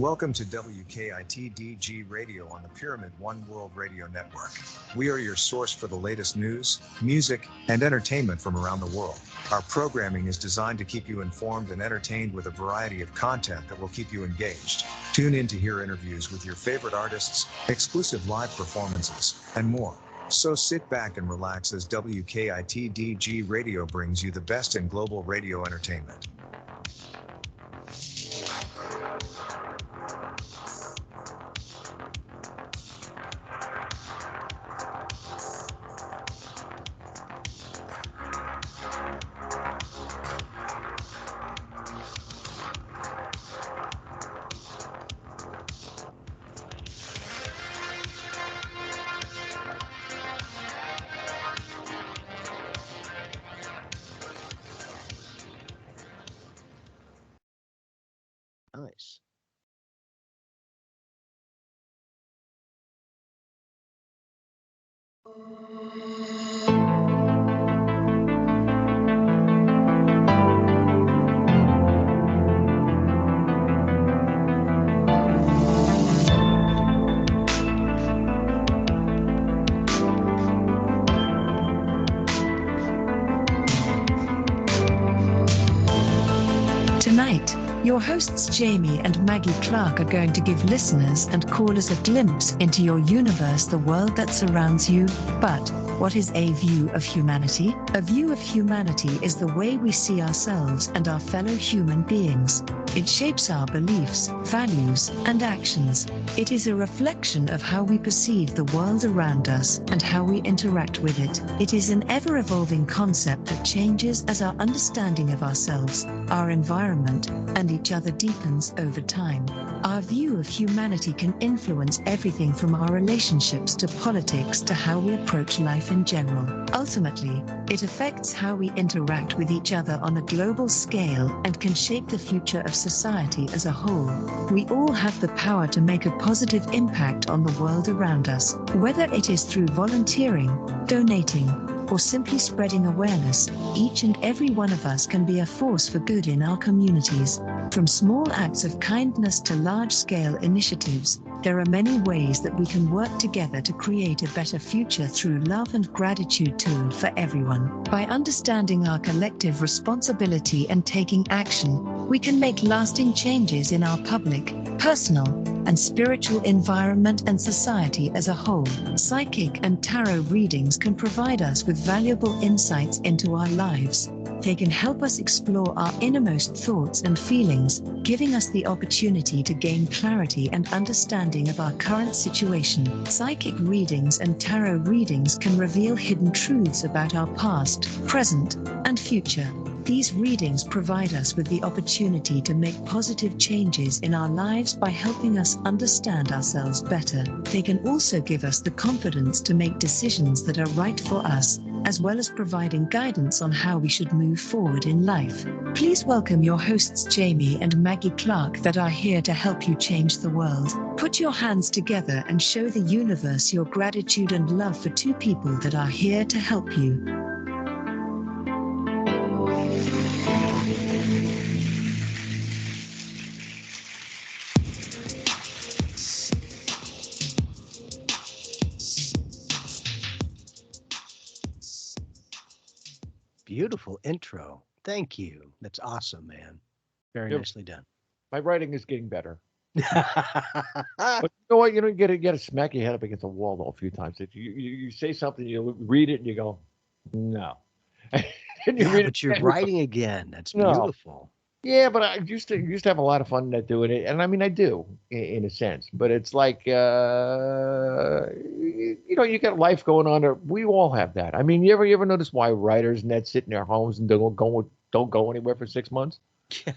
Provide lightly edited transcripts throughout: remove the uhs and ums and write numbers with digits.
Welcome to WKIT-DG Radio on the Pyramid One World Radio Network. We are your source for the latest news, music, and entertainment from around the world. Our programming is designed to keep you informed and entertained with a variety of content that will keep you engaged. Tune in to hear interviews with your favorite artists, exclusive live performances, and more. So sit back and relax as WKIT-DG Radio brings you the best in global radio entertainment. Nice. Tonight, your hosts Jamie and Maggie Clark are going to give listeners and callers a glimpse into your universe, the world that surrounds you. But what is a view of humanity? A view of humanity is the way we see ourselves and our fellow human beings. It shapes our beliefs, values, and actions. It is a reflection of how we perceive the world around us and how we interact with it. It is an ever-evolving concept that changes as our understanding of ourselves, our environment, and each other deepens over time. Our view of humanity can influence everything from our relationships to politics to how we approach life in general. Ultimately, it affects how we interact with each other on a global scale and can shape the future of society as a whole. We all have the power to make a positive impact on the world around us, whether it is through volunteering, donating, or simply spreading awareness. Each and every one of us can be a force for good in our communities. From small acts of kindness to large-scale initiatives, there are many ways that we can work together to create a better future through love and gratitude for everyone. By understanding our collective responsibility and taking action, we can make lasting changes in our public, personal, and spiritual environment and society as a whole. Psychic and tarot readings can provide us with valuable insights into our lives. They can help us explore our innermost thoughts and feelings, giving us the opportunity to gain clarity and understanding of our current situation. Psychic readings and tarot readings can reveal hidden truths about our past, present, and future. These readings provide us with the opportunity to make positive changes in our lives by helping us understand ourselves better. They can also give us the confidence to make decisions that are right for us, as well as providing guidance on how we should move forward in life. Please welcome your hosts Jamie and Maggie Clark that are here to help you change the world. Put your hands together and show the universe your gratitude and love for two people that are here to help you. Beautiful intro. Thank you. That's awesome, man. Very nicely done. My writing is getting better. But you know what? You don't get to smack your head up against a wall though a few times. You say something, you read it, and you go, no. And you read but you're writing again. That's No. beautiful. Yeah, but I used to have a lot of fun at doing it, and I mean I do in a sense. But it's like you got life going on. We all have that. I mean, you ever notice why writers and that sit in their homes and don't go anywhere for 6 months? Yeah.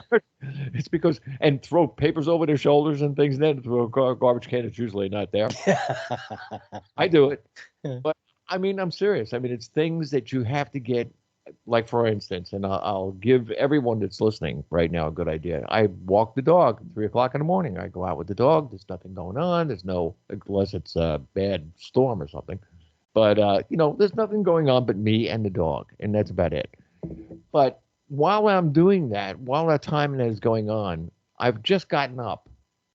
It's because and throw papers over their shoulders and things. Then throw a garbage can. It's usually not there. I do it, but I mean I'm serious. I mean it's things that you have to get. Like for instance, and I'll give everyone that's listening right now a good idea. I walk the dog at 3:00 in the morning. I go out with the dog. There's nothing going on. There's no, unless it's a bad storm or something. But there's nothing going on but me and the dog, and that's about it. But while I'm doing that, while that time is going on, I've just gotten up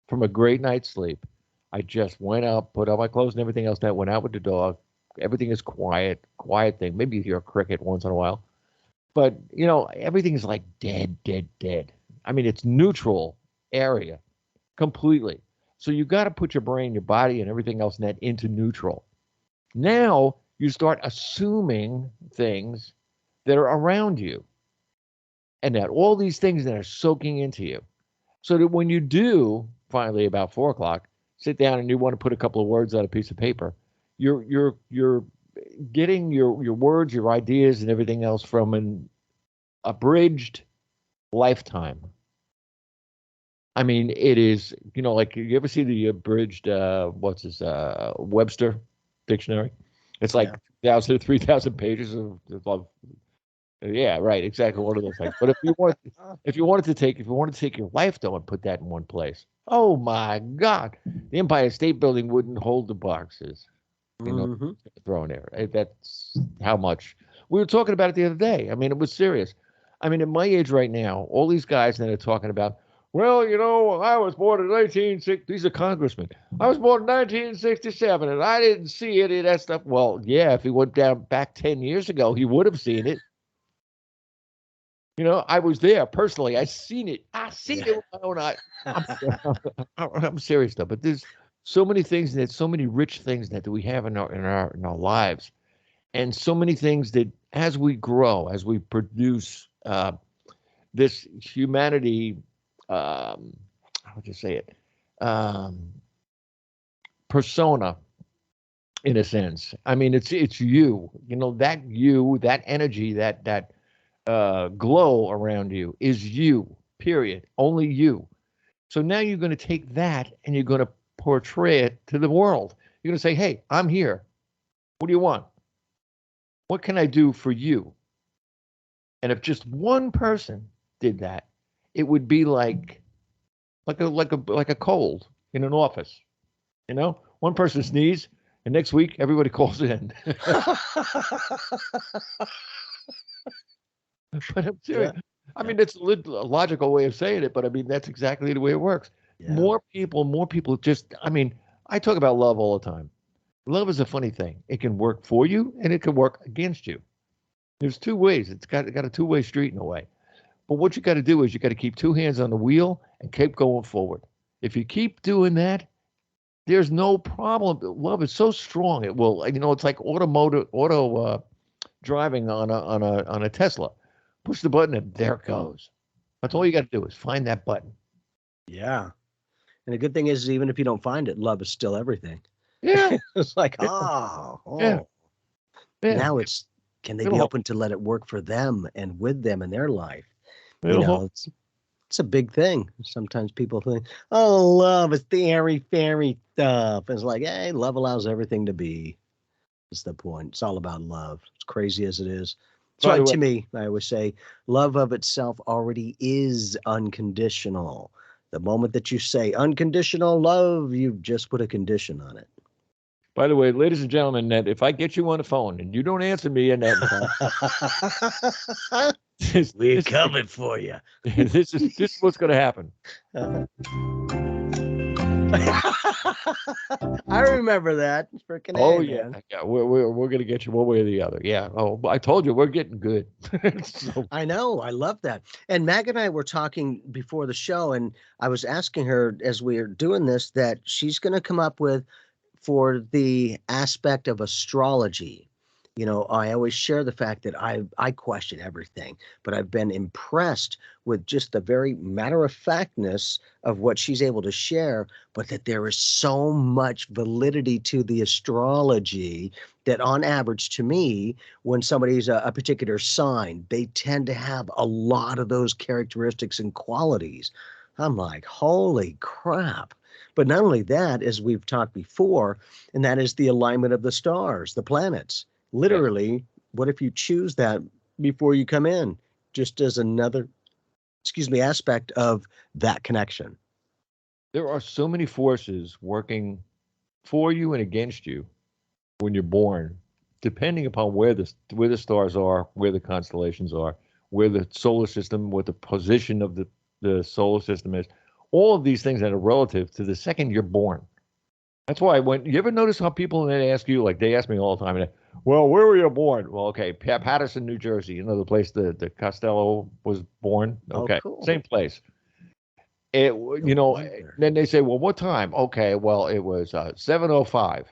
from a great night's sleep. I just went up, put on my clothes and everything else. That went out with the dog. Everything is quiet thing. Maybe you hear a cricket once in a while, but everything is like dead, dead, dead. I mean, it's neutral area completely. So you got to put your brain, your body, and everything else in that into neutral. Now you start assuming things that are around you, and that all these things that are soaking into you, so that when you do finally about 4 o'clock sit down and you want to put a couple of words on a piece of paper, you're getting your words, your ideas, and everything else from an abridged lifetime. I mean, it is, like, you ever see the abridged, Webster dictionary? It's like 2,000 to 3,000 pages of yeah, right, exactly, one of those things. But if you wanted to take your life though and put that in one place, oh my God, the Empire State Building wouldn't hold the boxes, thrown there. That's how much we were talking about it the other day. I mean, it was serious. I mean, at my age right now, all these guys that are talking about, well, I was born in 1960. These are congressmen. I was born in 1967, and I didn't see any of that stuff. Well, yeah, if he went back 10 years ago, he would have seen it. I was there personally. I seen it. I seen it with my own eye. I'm serious though, but there's so many things so many rich things that we have in our lives, and so many things that as we grow, as we produce this humanity, how would you say it? Persona, in a sense. I mean, it's you. That energy, that glow around you is you, period. Only you. So now you're going to take that and you're going to portray it to the world. You're going to say, hey, I'm here. What do you want? What can I do for you? And if just one person did that, it would be like a cold in an office. One person sneezes, and next week everybody calls in. But I'm serious. Yeah. I mean, it's a logical way of saying it, but I mean, that's exactly the way it works. Yeah. More people just, I mean, I talk about love all the time. Love is a funny thing. It can work for you and it can work against you. There's two ways. It's got a two-way street in a way. But what you got to do is you got to keep two hands on the wheel and keep going forward. If you keep doing that, there's no problem. Love is so strong. It will, it's like auto driving on a Tesla. Push the button and there it goes. That's all you got to do is find that button. Yeah. And the good thing is, even if you don't find it, love is still everything. Yeah. It's like, Yeah. Now can they be open to let it work for them and with them in their life? It's a big thing. Sometimes people think, oh, love is the airy-fairy stuff. It's like, hey, love allows everything to be. That's the point. It's all about love. As crazy as it is. So to me, I always say, love of itself already is unconditional. The moment that you say unconditional love, you've just put a condition on it. By the way, ladies and gentlemen, Ned, if I get you on the phone and you don't answer me, and we're coming for you. This is what's going to happen. I remember that. Freaking yeah. We're going to get you one way or the other. Yeah. Oh, I told you we're getting good. I know. I love that. And Mag and I were talking before the show, and I was asking her as we are doing this that she's going to come up with for the aspect of astrology. I always share the fact that I question everything, but I've been impressed with just the very matter-of-factness of what she's able to share, but that there is so much validity to the astrology that on average, to me, when somebody's a particular sign, they tend to have a lot of those characteristics and qualities. I'm like, holy crap. But not only that, as we've talked before, and that is the alignment of the stars, the planets. Literally, what if you choose that before you come in, just as another, aspect of that connection? There are so many forces working for you and against you when you're born, depending upon where the stars are, where the constellations are, where the solar system, what the position of the solar system is. all of these things that are relative to the second you're born. That's why when you ever notice how people they ask you, like they ask me all the time, well, where were you born? Well, okay, Patterson, New Jersey, the place the Costello was born. Okay, Oh, cool. same place. It, then they say, well, what time? Okay, well, it was 7:05.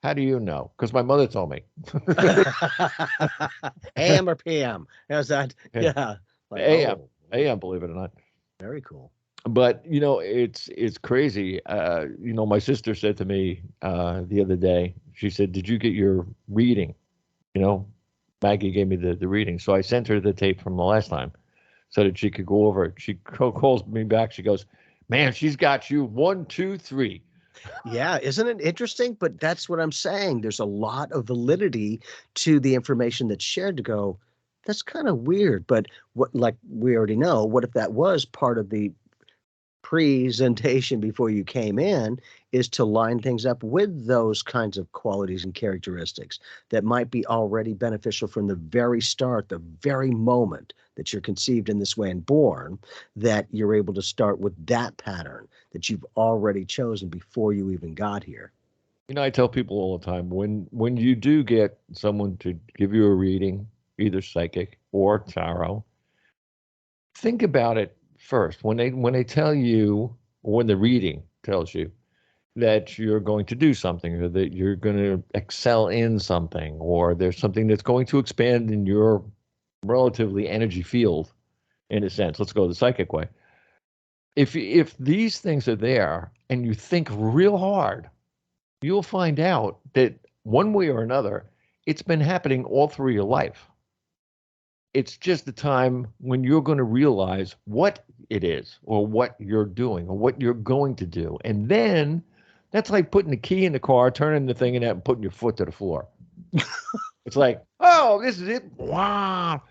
How do you know? Because my mother told me. AM or PM? How's that? Yeah. Like, AM, AM, believe it or not. Very cool. But it's crazy. My sister said to me the other day. She said, "Did you get your reading?" Maggie gave me the reading, so I sent her the tape from the last time, so that she could go over it. She calls me back. She goes, "Man, she's got you 1, 2, 3." Yeah, isn't it interesting? But that's what I'm saying. There's a lot of validity to the information that's shared to go, that's kind of weird. But what, like we already know, what if that was part of the presentation before you came in, is to line things up with those kinds of qualities and characteristics that might be already beneficial from the very start, the very moment that you're conceived in this way and born, that you're able to start with that pattern that you've already chosen before you even got here. I tell people all the time, when you do get someone to give you a reading, either psychic or tarot, think about it first. When they tell you, or when the reading tells you that you're going to do something, or that you're going to excel in something, or there's something that's going to expand in your relatively energy field, in a sense, let's go the psychic way. If these things are there and you think real hard, you'll find out that one way or another, it's been happening all through your life. It's just the time when you're going to realize what it is, or what you're doing, or what you're going to do. And then that's like putting the key in the car, turning the thing in that, and putting your foot to the floor. It's like, oh, this is it. Wow.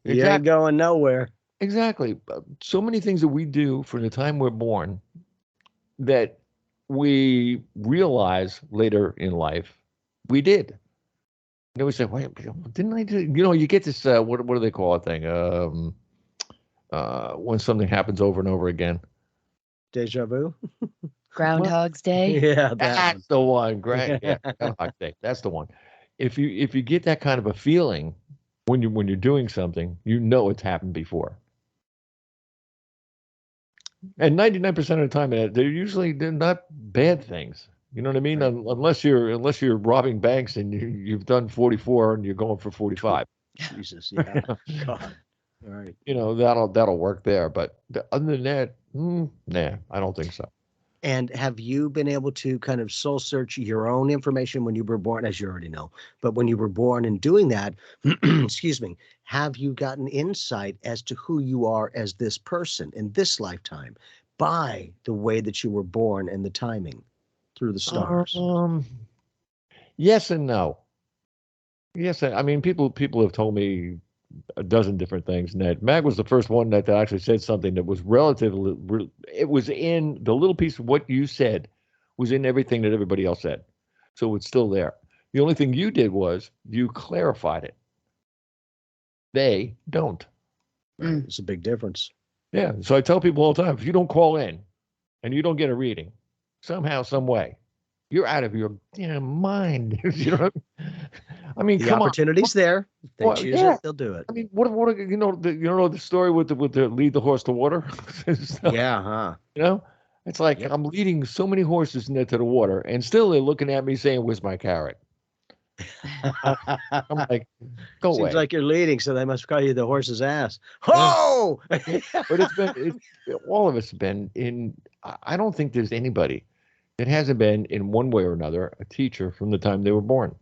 You ain't going nowhere. Exactly. So many things that we do from the time we're born that we realize later in life we did. We say, wait, didn't I do? You get this. What do they call it thing? When something happens over and over again. Deja vu. Groundhog's Day. Yeah, that's the one. Great. Yeah, Groundhog's Day. That's the one. If you get that kind of a feeling when you're doing something, it's happened before. And 99% of the time, they're not bad things. You know what I mean? Right. Unless you're robbing banks and you've done 44 and you're going for 45. Jesus, yeah. God. All right. That'll work there. But other than that, nah, I don't think so. And have you been able to kind of soul search your own information when you were born, as you already know, but when you were born and doing that, excuse me, have you gotten insight as to who you are as this person in this lifetime by the way that you were born and the timing through the stars? Yes and no. Yes, I mean, people have told me a dozen different things. And Mag was the first one that actually said something that was relatively, it was in the little piece of what you said was in everything that everybody else said. So it's still there. The only thing you did was you clarified it. They don't. Right. It's a big difference. Yeah. So I tell people all the time, if you don't call in and you don't get a reading, somehow, some way, you're out of your mind. You know what I mean? The opportunity's there. If they choose it, they'll do it. I mean, what the story with the lead the horse to water? Yeah, huh? It's like I'm leading so many horses in there to the water, and still they're looking at me saying, "Where's my carrot?" I'm like, go away. Seems like you're leading, so they must call you the horse's ass. Oh! But it's all of us have been in. I don't think there's anybody that hasn't been in one way or another a teacher from the time they were born.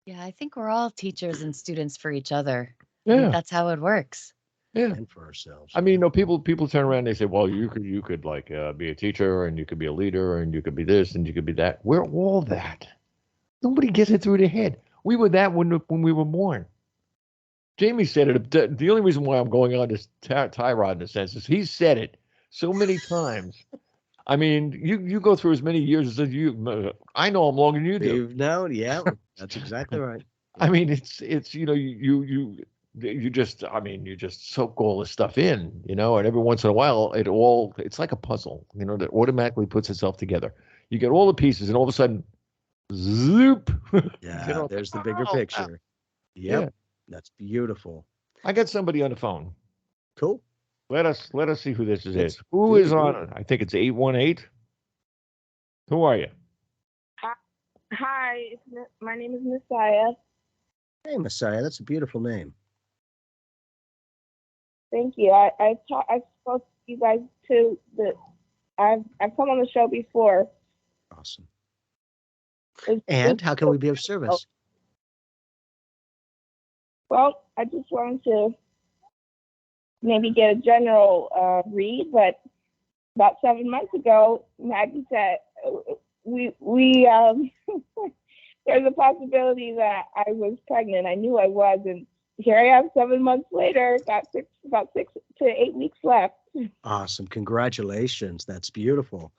Yeah, I think we're all teachers and students for each other. Yeah, I think that's how it works. Yeah, and for ourselves. I mean, people turn around and they say, "Well, you could like be a teacher, and you could be a leader, and you could be this, and you could be that." We're all that. Nobody gets it through their head. We were that when we were born. Jamie said it. The only reason why I'm going on this tirade in a sense is he said it so many times. I mean, you go through as many years as you. I know I'm longer than you do. You've known, yeah, that's exactly right. I mean, it's you you just, I mean, you just soak all this stuff in, and every once in a while, it's like a puzzle, that automatically puts itself together. You get all the pieces, and all of a sudden, zoop. Yeah, there's the bigger oh, picture. Yep, yeah. that's beautiful. I got somebody on the phone. Cool. Let us see who this is. Let's Who do is it. on? I think it's 818. Who are you? Hi, my name is Messiah. Hey, Messiah, that's a beautiful name. Thank you. I spoke to you guys too. I've come on the show before. Awesome. And how can we be of service? Well, I just wanted to maybe get a general read, but about 7 months ago, Maggie said we there's a possibility that I was pregnant. I knew I was, and here I am 7 months later, got about 6 to 8 weeks left. Awesome. Congratulations. That's beautiful.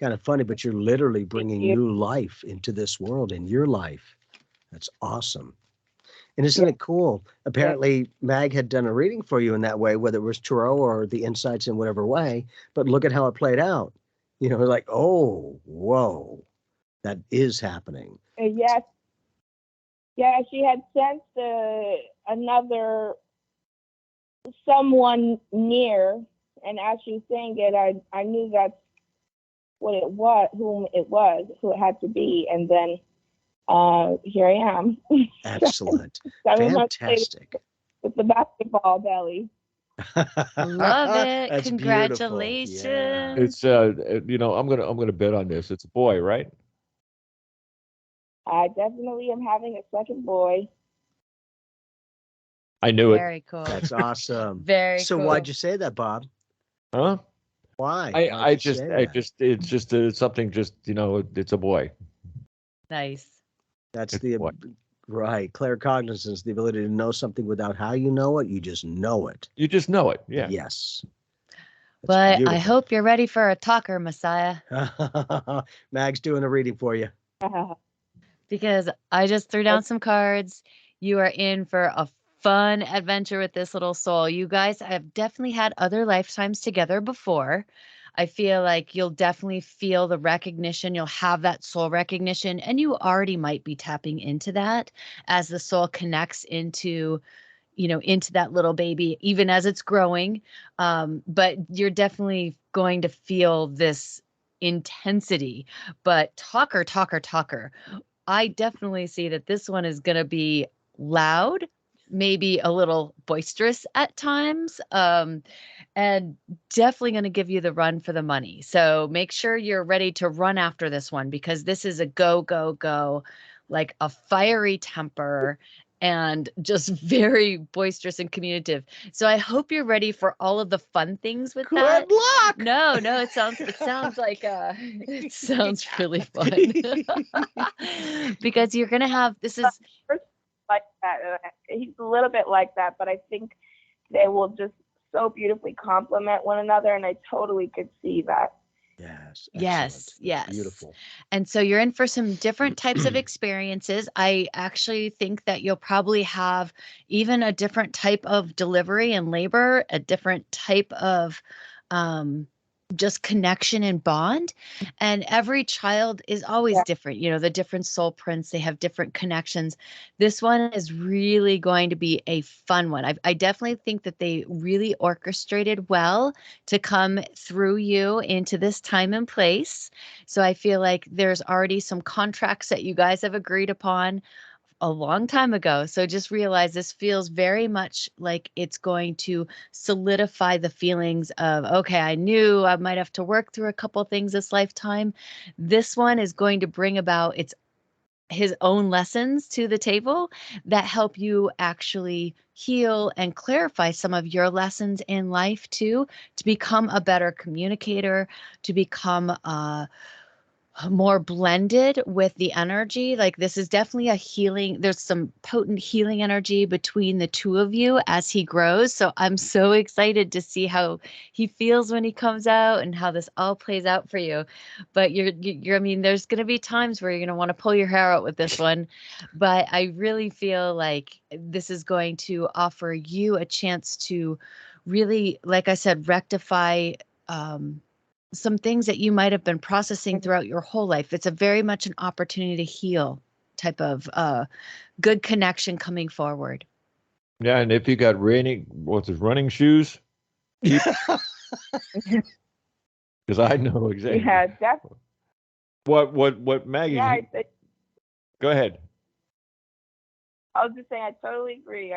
Kind of funny, but you're literally bringing new life into this world, in your life. That's awesome. And isn't it cool? Apparently, Mag had done a reading for you in that way, whether it was tarot or the insights in whatever way, but look at how it played out. Like, oh, whoa, that is happening. Yes. Yeah, she had sent another someone near, and as she was saying it, I knew that's what it was, who it had to be, and then here I am. Excellent. 7 months later Fantastic. with the basketball belly. Love it. That's Congratulations. Yeah. It's I'm gonna bet on this. It's a boy, right? I definitely am having a second boy. I knew it. Very cool. That's awesome. Very So cool. why'd you say that, Bob? Huh? Why? It's just something. It's a boy. Nice. That's It's the what? right. Claircognizance, the ability to know something without how you know it. You just know it. You just know it. Yeah. Yes. That's But I beautiful. hope you're ready for a talker, Messiah, Mag's doing a reading for you. because I just threw down some cards. You are in for a fun adventure with this little soul. You guys have definitely had other lifetimes together before. I feel like you'll definitely feel the recognition. You'll have that soul recognition, and you already might be tapping into that as the soul connects into that little baby, even as it's growing. But you're definitely going to feel this intensity. But talker. I definitely see that this one is going to be loud, maybe a little boisterous at times, and definitely going to give you the run for the money. So make sure you're ready to run after this one, because this is a go, go, go, like a fiery temper and just very boisterous and communicative. So I hope you're ready for all of the fun things with that. Good luck. No, it sounds like it sounds really fun. Because you're gonna have Like that. He's a little bit like that, but I think they will just so beautifully complement one another, and I totally could see that. Yes. Yes. Beautiful. And so you're in for some different types of experiences. I actually think that you'll probably have even a different type of delivery and labor, a different type of just connection and bond. And every child is always different. The different soul prints, they have different connections. This one is really going to be a fun one. I definitely think that they really orchestrated well to come through you into this time and place. So I feel like there's already some contracts that you guys have agreed upon a long time ago. So just realize this feels very much like it's going to solidify the feelings of, okay, I knew I might have to work through a couple things this lifetime. This one is going to bring about his own lessons to the table that help you actually heal and clarify some of your lessons in life too, to become a better communicator, to become more blended with the energy. Like this is definitely a healing. There's some potent healing energy between the two of you as he grows. So I'm so excited to see how he feels when he comes out and how this all plays out for you. But I mean, there's going to be times where you're going to want to pull your hair out with this one. But I really feel like this is going to offer you a chance to really, like I said, rectify, some things that you might have been processing throughout your whole life. It's a very much an opportunity to heal type of good connection coming forward. Yeah, and if you got running shoes, because I know exactly. Yeah, definitely. What Maggie? Yeah, Go ahead. I was just saying, I totally agree.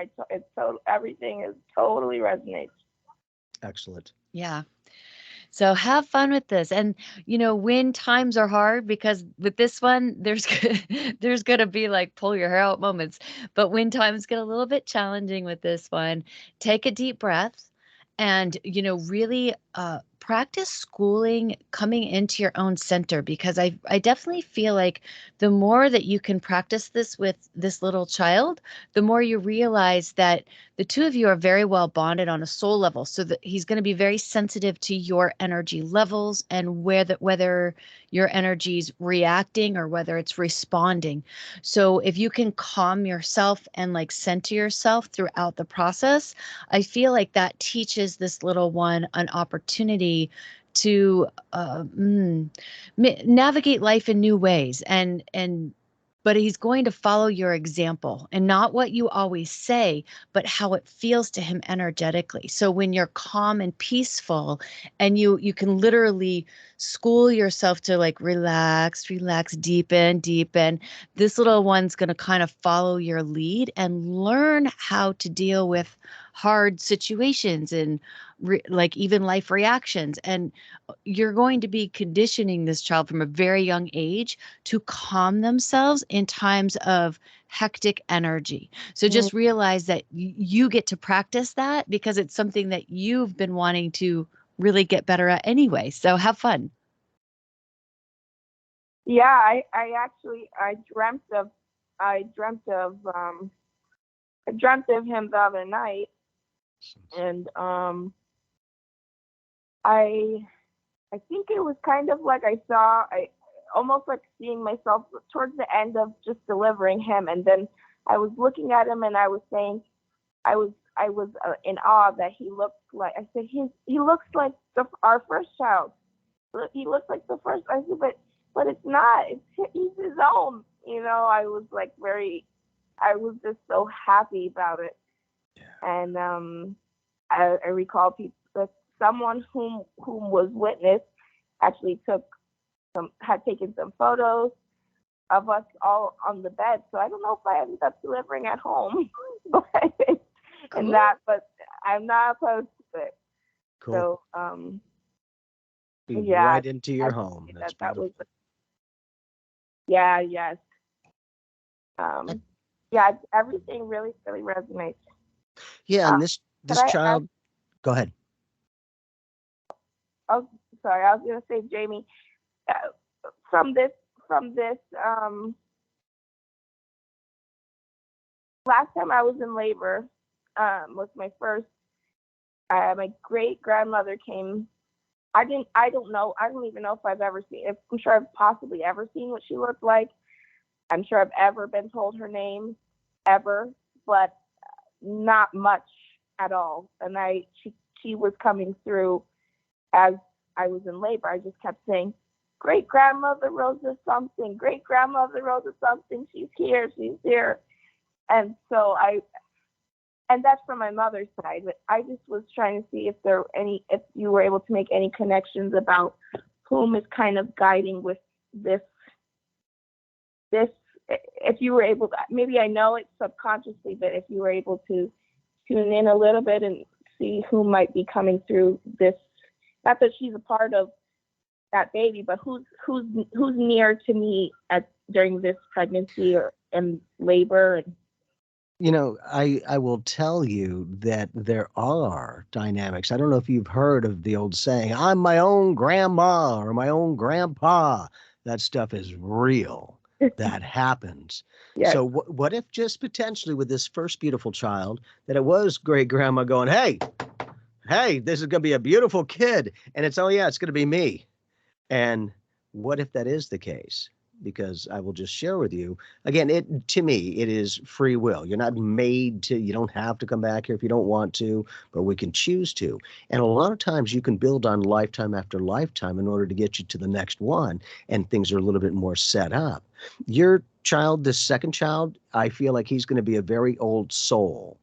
Everything is totally resonates. Excellent. Yeah. So have fun with this. And, when times are hard, because with this one, there's going to be like pull your hair out moments. But when times get a little bit challenging with this one, take a deep breath and, really practice schooling coming into your own center, because I definitely feel like the more that you can practice this with this little child, the more you realize that the two of you are very well bonded on a soul level, so that he's going to be very sensitive to your energy levels and whether your energy's reacting or whether it's responding. So if you can calm yourself and like center yourself throughout the process, I feel like that teaches this little one an opportunity to navigate life in new ways, but he's going to follow your example, and not what you always say, but how it feels to him energetically. So when you're calm and peaceful, and you can literally school yourself to like relax, deepen, this little one's going to kind of follow your lead and learn how to deal with hard situations and like even life reactions. And you're going to be conditioning this child from a very young age to calm themselves in times of hectic energy. So just realize that you get to practice that because it's something that you've been wanting to really get better at anyway. So have fun. Yeah, I dreamt of him the other night, and I think it was kind of like I almost like seeing myself towards the end of just delivering him, and then I was looking at him and I was saying, I was in awe that he looked like, I said, he looks like our first child. He looks like the first. I said, but it's not. He's his own. I was like I was just so happy about it. Yeah. And I recall someone whom was witness actually had taken some photos of us all on the bed. So I don't know if I ended up delivering at home, but I'm not opposed to it. Cool. So yeah, right into your home. That's beautiful. Yes. Yeah, everything really, really resonates. Yeah, and this child. Go ahead. Oh, sorry. I was going to say, Jamie, from this, last time I was in labor, was my first. My great grandmother came. I don't know. I don't even know if I've ever seen. I'm sure I've possibly ever seen what she looked like. I'm sure I've ever been told her name, ever, but not much at all. And she was coming through as I was in labor. I just kept saying, great grandmother Rosa something, great grandmother Rosa something. She's here. And so and that's from my mother's side. But I just was trying to see if you were able to make any connections about whom is kind of guiding with this. If you were able to, maybe I know it subconsciously, but if you were able to tune in a little bit and see who might be coming through this, not that she's a part of that baby, but who's near to me during this pregnancy or in labor. And I will tell you that there are dynamics. I don't know if you've heard of the old saying, I'm my own grandma or my own grandpa. That stuff is real. That happens. Yes. So what if just potentially with this first beautiful child that it was great grandma going, hey, this is going to be a beautiful kid. And it's, oh yeah, it's going to be me. And what if that is the case? Because I will just share with you, again, to me, it is free will. You're not made to, you don't have to come back here if you don't want to, but we can choose to. And a lot of times you can build on lifetime after lifetime in order to get you to the next one, and things are a little bit more set up. Your child, the second child, I feel like he's going to be a very old soul.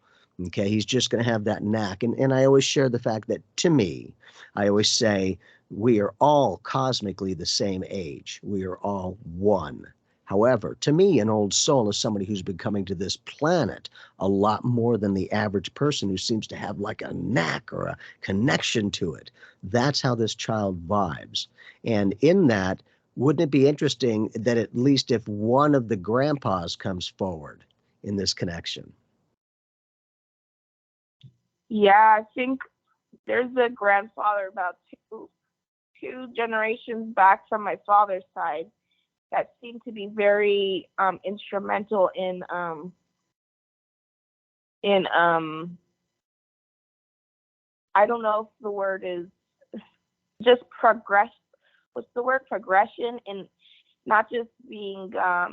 Okay, he's just going to have that knack. And I always share the fact that, to me, I always say, we are all cosmically the same age. We are all one. However, to me, an old soul is somebody who's been coming to this planet a lot more than the average person who seems to have like a knack or a connection to it. That's how this child vibes. And in that, wouldn't it be interesting that at least if one of the grandpas comes forward in this connection? Yeah, I think there's a grandfather about two generations back from my father's side that seemed to be very instrumental in I don't know if the word is just progress. What's the word? Progression, in not just being I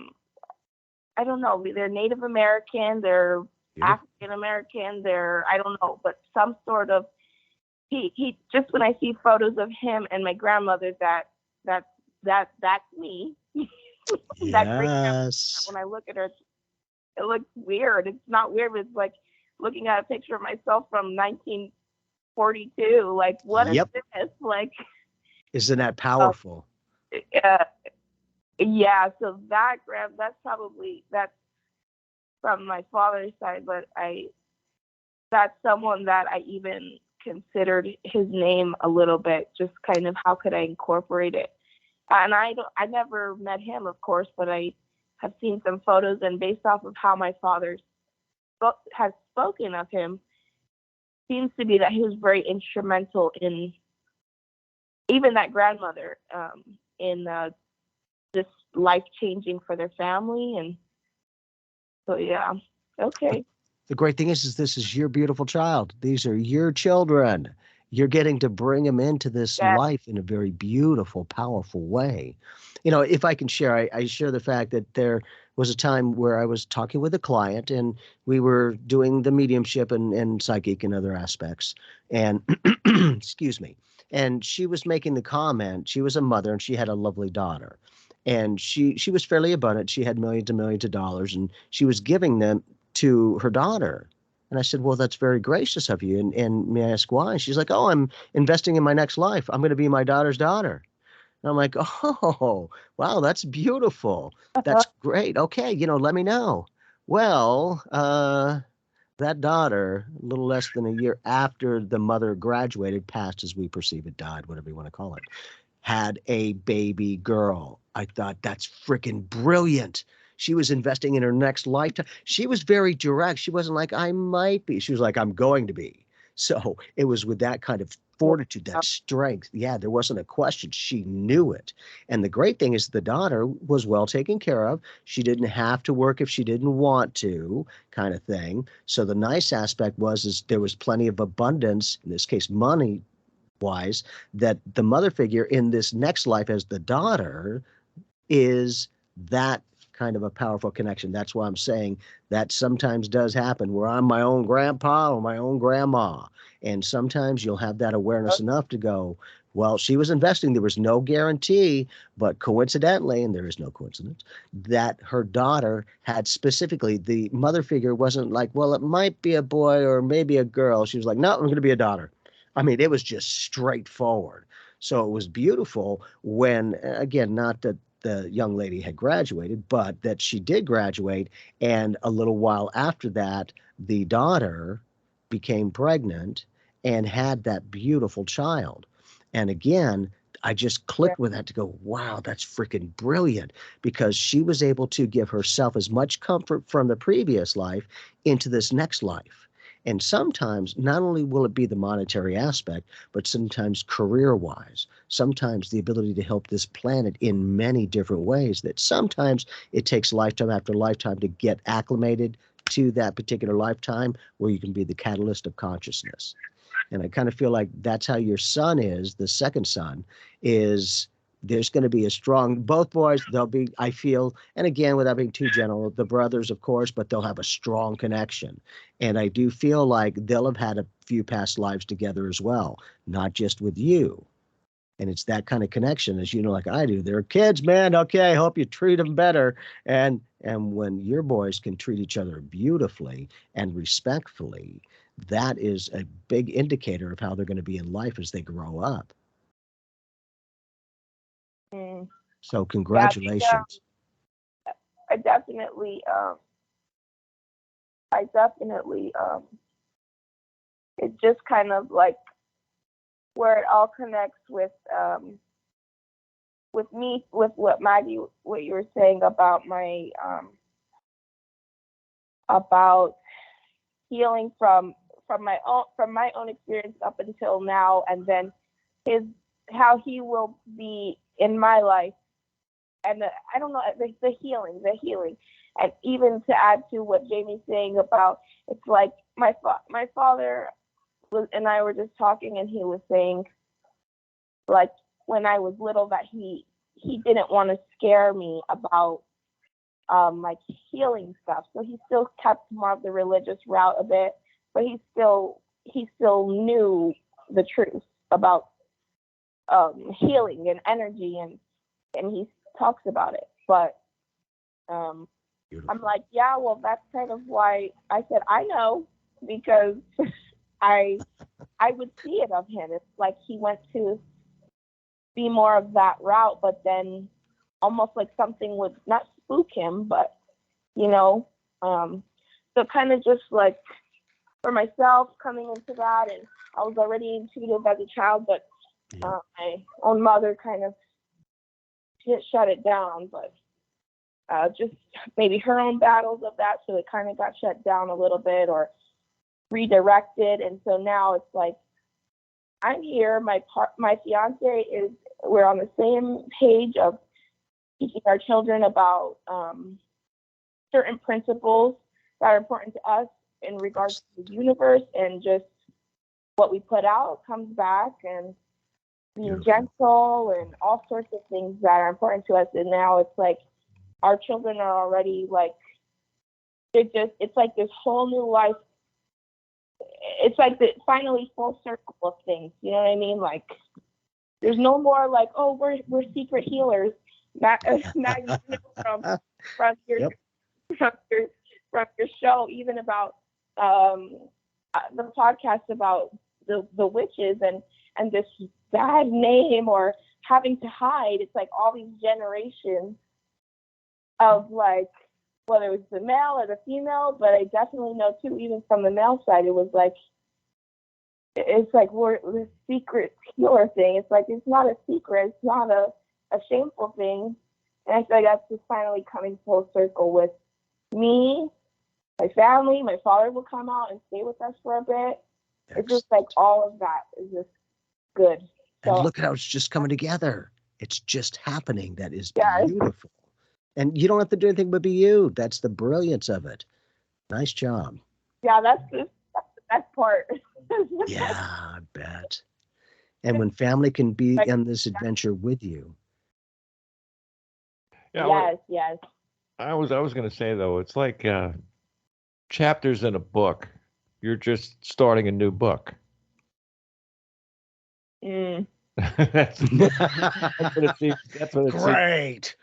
don't know, they're Native American, they're African American, they're, I don't know, but some sort of, he just, when I see photos of him and my grandmother, that's me. That great grandmother, when I look at her, it looks weird. It's not weird, but it's like looking at a picture of myself from 1942. Like, what is this? Like, isn't that powerful? Yeah. So that's from my father's side, but that's someone that I even considered his name a little bit, just kind of how could I incorporate it. And I never met him, of course, but I have seen some photos, and based off of how my father has spoken of him, seems to be that he was very instrumental in, even that grandmother, in just life changing for their family. And so, yeah. Okay. The great thing is this is your beautiful child. These are your children. You're getting to bring them into this life in a very beautiful, powerful way. You know, if I can share, I share the fact that there was a time where I was talking with a client and we were doing the mediumship and psychic and other aspects. And excuse me. And she was making the comment, she was a mother and she had a lovely daughter. And she was fairly abundant. She had millions and millions of dollars, and she was giving them to her daughter. And I said, well, that's very gracious of you. And may I ask why? And she's like, oh, I'm investing in my next life. I'm going to be my daughter's daughter. And I'm like, oh, wow, that's beautiful. That's great. Okay, let me know. Well, that daughter, a little less than a year after the mother graduated, passed as we perceive it, died, whatever you want to call it, had a baby girl. I thought, that's freaking brilliant. She was investing in her next lifetime. She was very direct. She wasn't like, I might be. She was like, I'm going to be. So it was with that kind of fortitude, that strength. Yeah, there wasn't a question. She knew it. And the great thing is the daughter was well taken care of. She didn't have to work if she didn't want to, kind of thing. So the nice aspect is there was plenty of abundance, in this case, money wise, that the mother figure in this next life as the daughter is that kind of a powerful connection. That's why I'm saying that sometimes does happen where I'm my own grandpa or my own grandma. And sometimes you'll have that awareness enough to go, well, she was investing. There was no guarantee, but coincidentally, and there is no coincidence, that her daughter had specifically, the mother figure wasn't like, well, it might be a boy or maybe a girl. She was like, no, I'm going to be a daughter. I mean, it was just straightforward. So it was beautiful when, again, not that the young lady had graduated, but that she did graduate. And a little while after that, the daughter became pregnant and had that beautiful child. And again, I just clicked with that to go, wow, that's freaking brilliant, because she was able to give herself as much comfort from the previous life into this next life. And sometimes not only will it be the monetary aspect, but sometimes career-wise, sometimes the ability to help this planet in many different ways, that sometimes it takes lifetime after lifetime to get acclimated to that particular lifetime where you can be the catalyst of consciousness. And I kind of feel like that's how your son is, the second son, is there's going to be a strong, both boys, they'll be, I feel, and again, without being too general, the brothers, of course, but they'll have a strong connection. And I do feel like they'll have had a few past lives together as well, not just with you. And it's that kind of connection, as you know, like I do. They're kids, man. Okay, I hope you treat them better. And when your boys can treat each other beautifully and respectfully, that is a big indicator of how they're going to be in life as they grow up. Mm. So congratulations. Yeah, I definitely, it's just kind of like where it all connects with me, with what Maggie, what you were saying about my, about healing from my own experience up until now, and then how he will be in my life, and I don't know, the healing, and even to add to what Jamie's saying about, it's like my father and I were just talking, and he was saying, like, when I was little, that he didn't want to scare me about like healing stuff, so he still kept more of the religious route a bit, but he still knew the truth about healing and energy, and he talks about it. But I'm like, yeah, well, that's kind of why I said I know, because I would see it of him. It's like he went to be more of that route, but then almost like something would not spook him, but so kind of just like for myself coming into that, and I was already intuitive as a child, but my own mother kind of shut it down, but just maybe her own battles of that, so it kind of got shut down a little bit or redirected, and so now it's like I'm here. My fiance we're on the same page of teaching our children about certain principles that are important to us in regards to the universe, and just what we put out comes back, and being gentle and all sorts of things that are important to us. And now it's like our children are already like, it's like this whole new life. It's like the finally full circle of things. You know what I mean? Like there's no more like, oh, we're secret healers. Maggie, from your show, even about the podcast about the witches and this bad name or having to hide. It's like all these generations of like, whether it was the male or the female, but I definitely know too, even from the male side, it was like, it's like we're the secret healer thing. It's like, it's not a secret. It's not a shameful thing. And I feel like that's just finally coming full circle with me, my family. My father will come out and stay with us for a bit. Excellent. It's just like all of that is just good. And look at how it's just coming together. It's just happening. That is beautiful. And you don't have to do anything but be you. That's the brilliance of it. Nice job. Yeah, that's the best part. Yeah, I bet. And when family can be on this adventure with you. Yeah, yes. I was going to say, though, it's like chapters in a book. You're just starting a new book. That's what it seems. That's what it Great.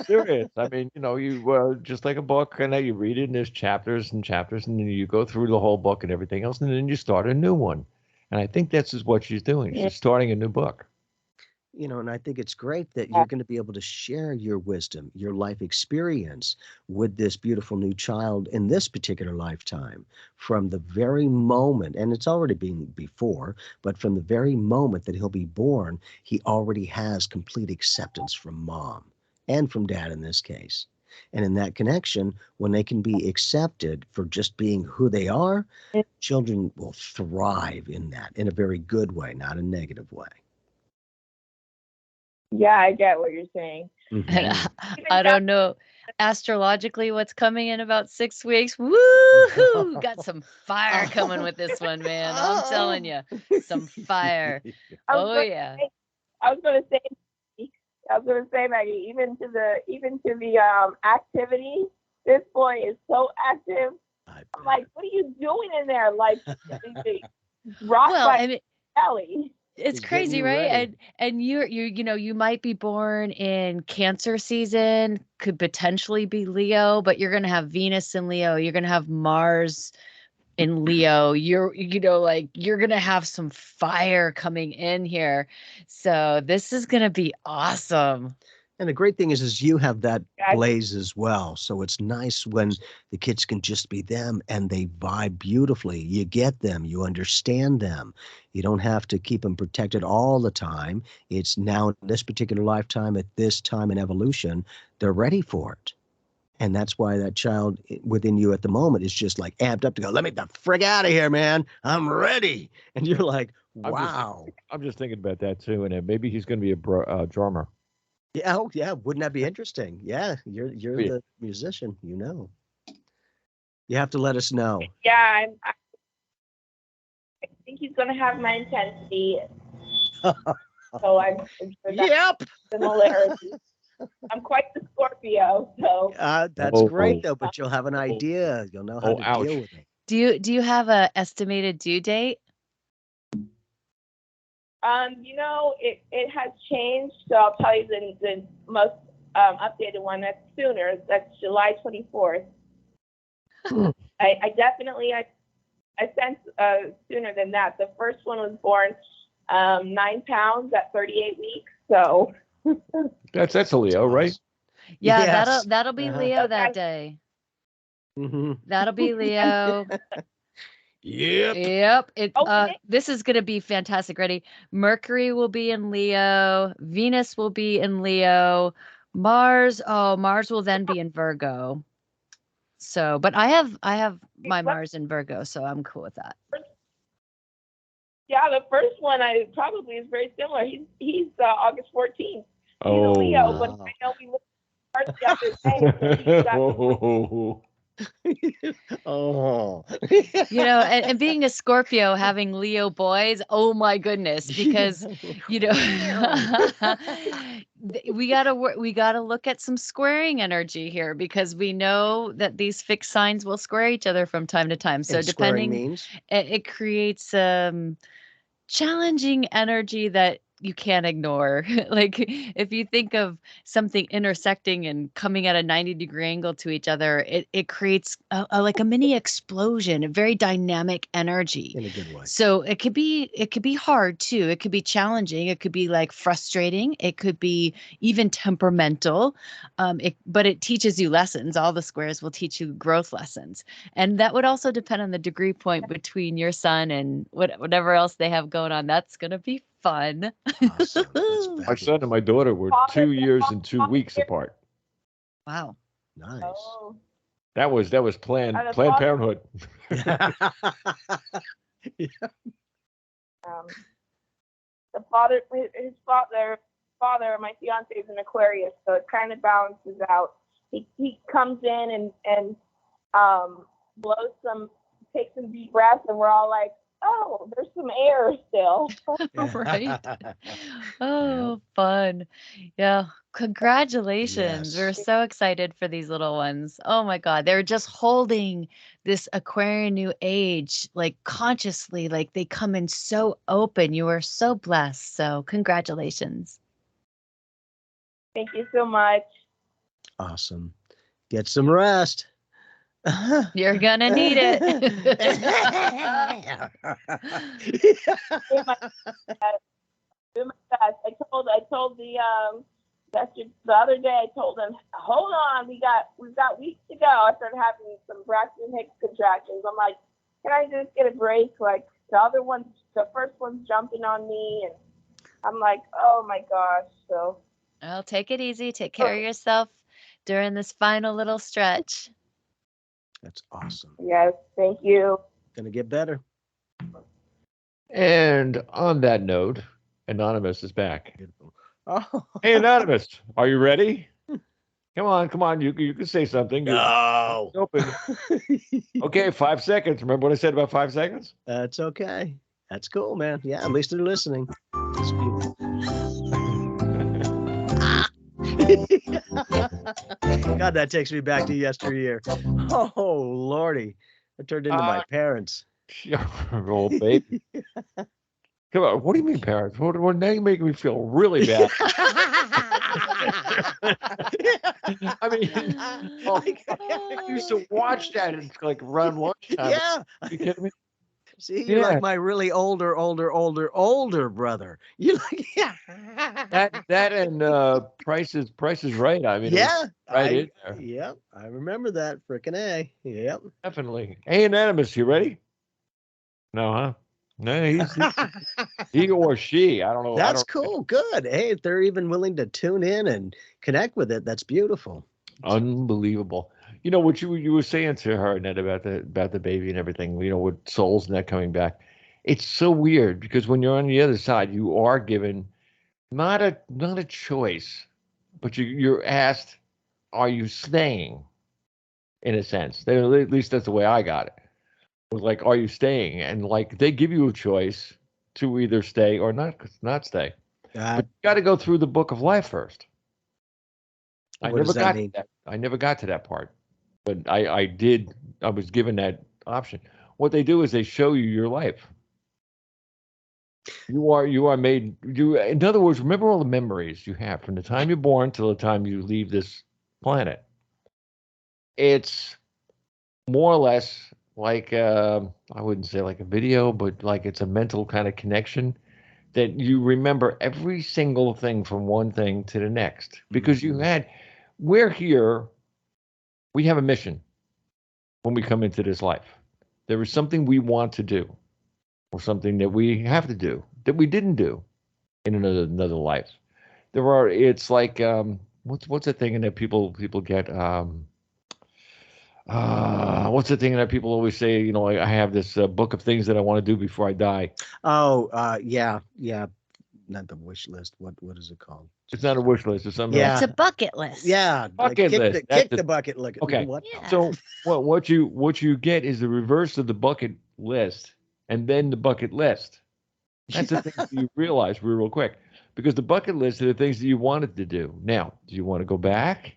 Serious. I mean, you just like a book, and you read it, and there's chapters and chapters, and then you go through the whole book and everything else, and then you start a new one. And I think that's just what she's doing. She's starting a new book. And I think it's great that you're going to be able to share your wisdom, your life experience with this beautiful new child in this particular lifetime from the very moment, and it's already been before, but from the very moment that he'll be born, he already has complete acceptance from mom and from dad in this case. And in that connection, when they can be accepted for just being who they are, children will thrive in that in a very good way, not a negative way. Yeah, I get what you're saying. And Mhm. I don't know astrologically what's coming in about 6 weeks. Woohoo! Got some fire coming with this one, man. I'm telling you, some fire. Oh yeah. I was gonna say, Maggie, even to the activity. This boy is so active. I'm like, what are you doing in there? Like, rock Well, by I mean, Ellie. it's He's getting crazy, you right? ready. And you might be born in Cancer season, could potentially be Leo, but you're gonna have Venus in Leo. You're gonna have Mars in Leo. You're gonna have some fire coming in here. So this is gonna be awesome. And the great thing is you have that Yeah, blaze as well. So it's nice when the kids can just be them and they vibe beautifully. You get them, you understand them. You don't have to keep them protected all the time. It's now in this particular lifetime, at this time in evolution, they're ready for it. And that's why that child within you at the moment is just like amped up to go, let me the frig out of here, man. I'm ready. And you're like, wow. I'm just thinking about that too, and maybe he's going to be a drummer. Yeah, oh, yeah. Wouldn't that be interesting? Yeah, you're Yeah. the musician, you know. You have to let us know. yeah. I think he's gonna have my intensity. So I'm sure that's Yep. similarity. I'm quite the Scorpio, so That's great Oh. though, but you'll have an idea. You'll know how Oh, to ouch. deal with it. Do you have a estimated due date? it has changed. So I'll tell you the most updated one. That's sooner. That's July 24th. I definitely I sense sooner than that. The first one was born 9 pounds at 38 weeks. So That's a Leo, right? Yeah, Yes. that'll be Uh-huh. Leo that day. Mm-hmm. That'll be Leo. Yep. Yep. Okay. This is gonna be fantastic. Ready? Mercury will be in Leo, Venus will be in Leo, Mars will then be in Virgo. So, but I have my Mars in Virgo, so I'm cool with that. Yeah, the first one I probably is very similar. He's August 14th. He's a Oh. Leo, but I know we looked at the other day. So he's got Oh. Oh. And being a Scorpio, having Leo boys, oh my goodness, because we gotta look at some squaring energy here because we know that these fixed signs will square each other from time to time. So And squaring depending, means it creates challenging energy that you can't ignore. Like if you think of something intersecting and coming at a 90-degree angle to each other, it creates like a mini explosion, a very dynamic energy. in a good way. So it could be hard too. It could be challenging. It could be like frustrating. It could be even temperamental. But it teaches you lessons. All the squares will teach you growth lessons. And that would also depend on the degree point between your son and whatever else they have going on. That's going to be fun. Awesome. That's My son and my daughter were 2 years and 2 weeks apart. Wow. nice. Oh. That was Planned And the Parenthood. The his father, my fiance is an Aquarius, so it kind of balances out. He comes in and takes some deep breaths, and we're all like, oh, there's some air still. Right. Oh, fun. Yeah. Congratulations. We're Yes. so excited for these little ones. Oh my God. They're just holding this Aquarian new age, like consciously, like they come in so open. You are so blessed. So congratulations. Thank you so much. Awesome. Get some rest. You're gonna need it. Do my best. I told the other day. I told him, hold on, we've got weeks to go. I started having some Braxton Hicks contractions. I'm like, can I just get a break? Like the first one's jumping on me, and I'm like, oh my gosh. So Well, take it easy. Take care of yourself. during this final little stretch. That's awesome. Yes, thank you. Gonna get better. And on that note, Anonymous is back. Beautiful. Oh. Hey, Anonymous, are you ready? Come on. You can say something. No. Open. Okay, 5 seconds. Remember what I said about 5 seconds? That's okay. That's cool, man. Yeah, at least they're listening. It's beautiful. God, that takes me back to yesteryear. Oh, Lordy. I turned into my parents. Oh, baby. Come on. What do you mean, parents? Now you're making me feel really bad. I mean, I used to watch that and like run lunchtime. Yeah. Are you kidding me? See, you're like my really older brother. You like, yeah. That and Price is Right. I mean, Yeah. right in there. Yep. I remember that. Frickin' A. Yep. Definitely. Hey, Anonymous, you ready? No, huh? No, he's he or she. I don't know. That's cool. Good. Hey, if they're even willing to tune in and connect with it, that's beautiful. Unbelievable. You know what you were saying to her, Ned, about the baby and everything. You know, with souls and that coming back. It's so weird because when you're on the other side, you are given not a choice, but you're asked, are you staying? In a sense, at least that's the way I got it. It was like, are you staying? And like they give you a choice to either stay or not stay. But you got to go through the book of life first. I never got to that part, but I did. I was given that option. What they do is they show you your life. You are made. In other words, remember all the memories you have from the time you're born till the time you leave this planet. It's more or less like I wouldn't say like a video, but like it's a mental kind of connection that you remember every single thing from one thing to the next because we're here, we have a mission when we come into this life. There is something we want to do or something that we have to do that we didn't do in another life. It's like what's the thing that people get what's the thing that people always say, you know, I have this book of things that I want to do before I die. Oh, yeah. Not the wish list. What is it called? It's not a wish list. It's something else. It's a bucket list. Yeah. Bucket list. Kick the bucket. Look. Okay. What? Yeah. So what you get is the reverse of the bucket list and then the bucket list. That's the thing that you realize real quick. Because the bucket list are the things that you wanted to do. Now, do you want to go back?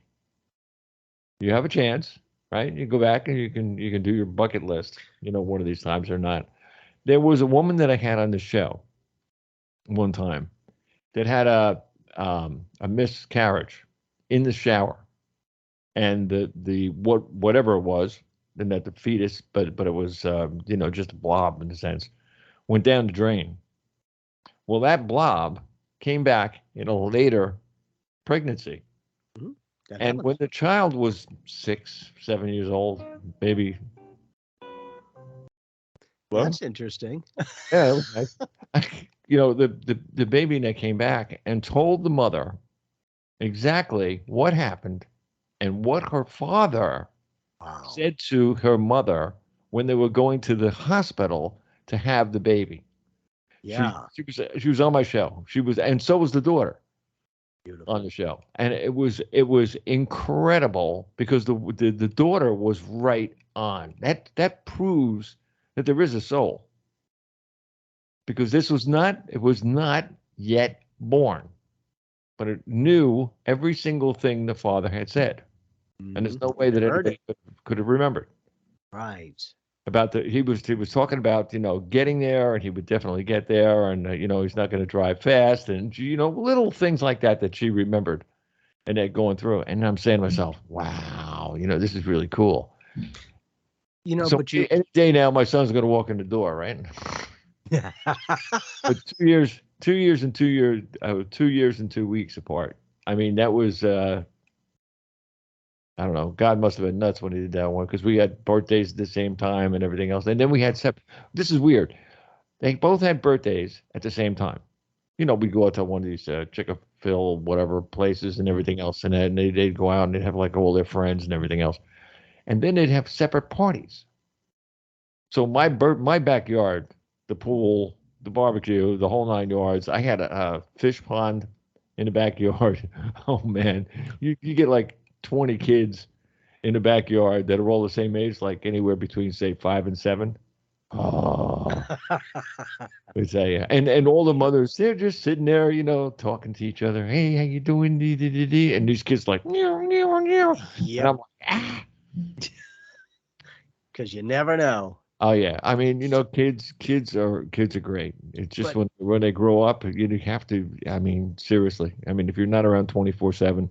You have a chance, right? You go back and you can do your bucket list, you know, one of these times or not. There was a woman that I had on the show one time that had a miscarriage in the shower, and the whatever it was, and that the fetus, but it was you know, just a blob in a sense, went down the drain. Well, that blob came back in a later pregnancy. And when the child was 6, 7 years old, maybe. Well, that's interesting. Yeah, you know, the baby that came back and told the mother exactly what happened and what her father said to her mother when they were going to the hospital to have the baby. Yeah, she was on my show. And so was the daughter. Beautiful. On the show, and it was incredible because the daughter was right on. That proves that there is a soul, because it was not yet born, but it knew every single thing the father had said, and there's no way that anybody could have remembered. Right. About he was talking about, you know, getting there, and he would definitely get there, and you know, he's not going to drive fast, and you know, little things like that she remembered, and that going through. And I'm saying to myself, wow, you know, this is really cool. You know, so but any day now, my son's going to walk in the door, right? But 2 years and 2 years and 2 weeks apart. I mean, that was. I don't know. God must have been nuts when he did that one, because we had birthdays at the same time and everything else. And then we had this is weird. They both had birthdays at the same time. You know, we go out to one of these fill whatever places and everything else. And then they'd go out and they'd have like all their friends and everything else. And then they'd have separate parties. So my backyard, the pool, the barbecue, the whole 9 yards. I had a fish pond in the backyard. Oh man, you get like 20 kids in the backyard that are all the same age, like anywhere between say 5 and 7. Oh, I tell you, and all the mothers, they're just sitting there, talking to each other. Hey, how you doing? And these kids like, meow, meow, meow. Yep. And I'm like, ah. Because you never know. Oh yeah, I mean, kids are great. It's just when they grow up, you have to. I mean, seriously. I mean, if you're not around 24/7,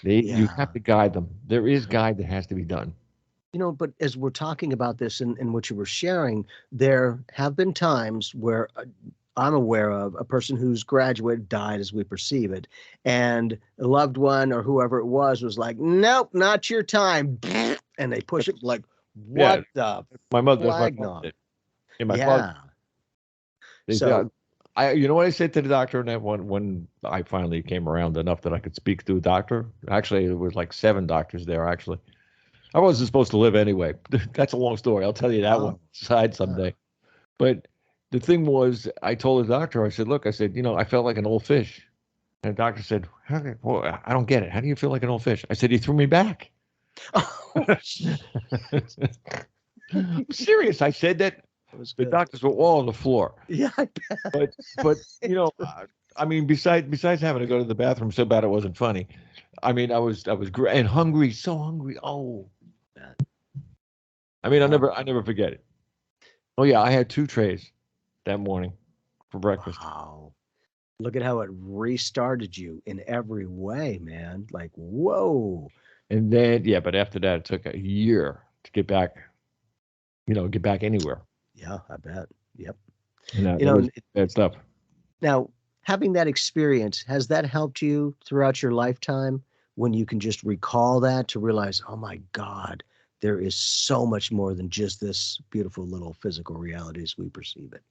you have to guide them. There is guide that has to be done. But as we're talking about this and what you were sharing, there have been times where I'm aware of a person who's graduated, died as we perceive it, and a loved one or whoever it was like, nope, not your time, and they push it like. What the my mother? Flag That's my mother. did. My Yeah. So what I said to the doctor when I finally came around enough that I could speak to a doctor. Actually, there was like 7 doctors there. Actually, I wasn't supposed to live anyway. That's a long story. I'll tell you that one aside someday. But the thing was, I told the doctor, I said, look, I felt like an old fish. And the doctor said, well, I don't get it. How do you feel like an old fish? I said, he threw me back. I'm serious. I said that. The doctors were all on the floor. Yeah, I bet. But I mean, besides having to go to the bathroom so bad it wasn't funny. I mean, I was and hungry, so hungry. Oh, I mean, I never forget it. Oh yeah, I had 2 trays that morning for breakfast. Wow. Look at how it restarted you in every way, man. Like, whoa. And then, but after that, it took a year to get back, get back anywhere. Yeah, I bet. Yep. Bad stuff. Now, having that experience, has that helped you throughout your lifetime when you can just recall that to realize, oh my God, there is so much more than just this beautiful little physical reality as we perceive it?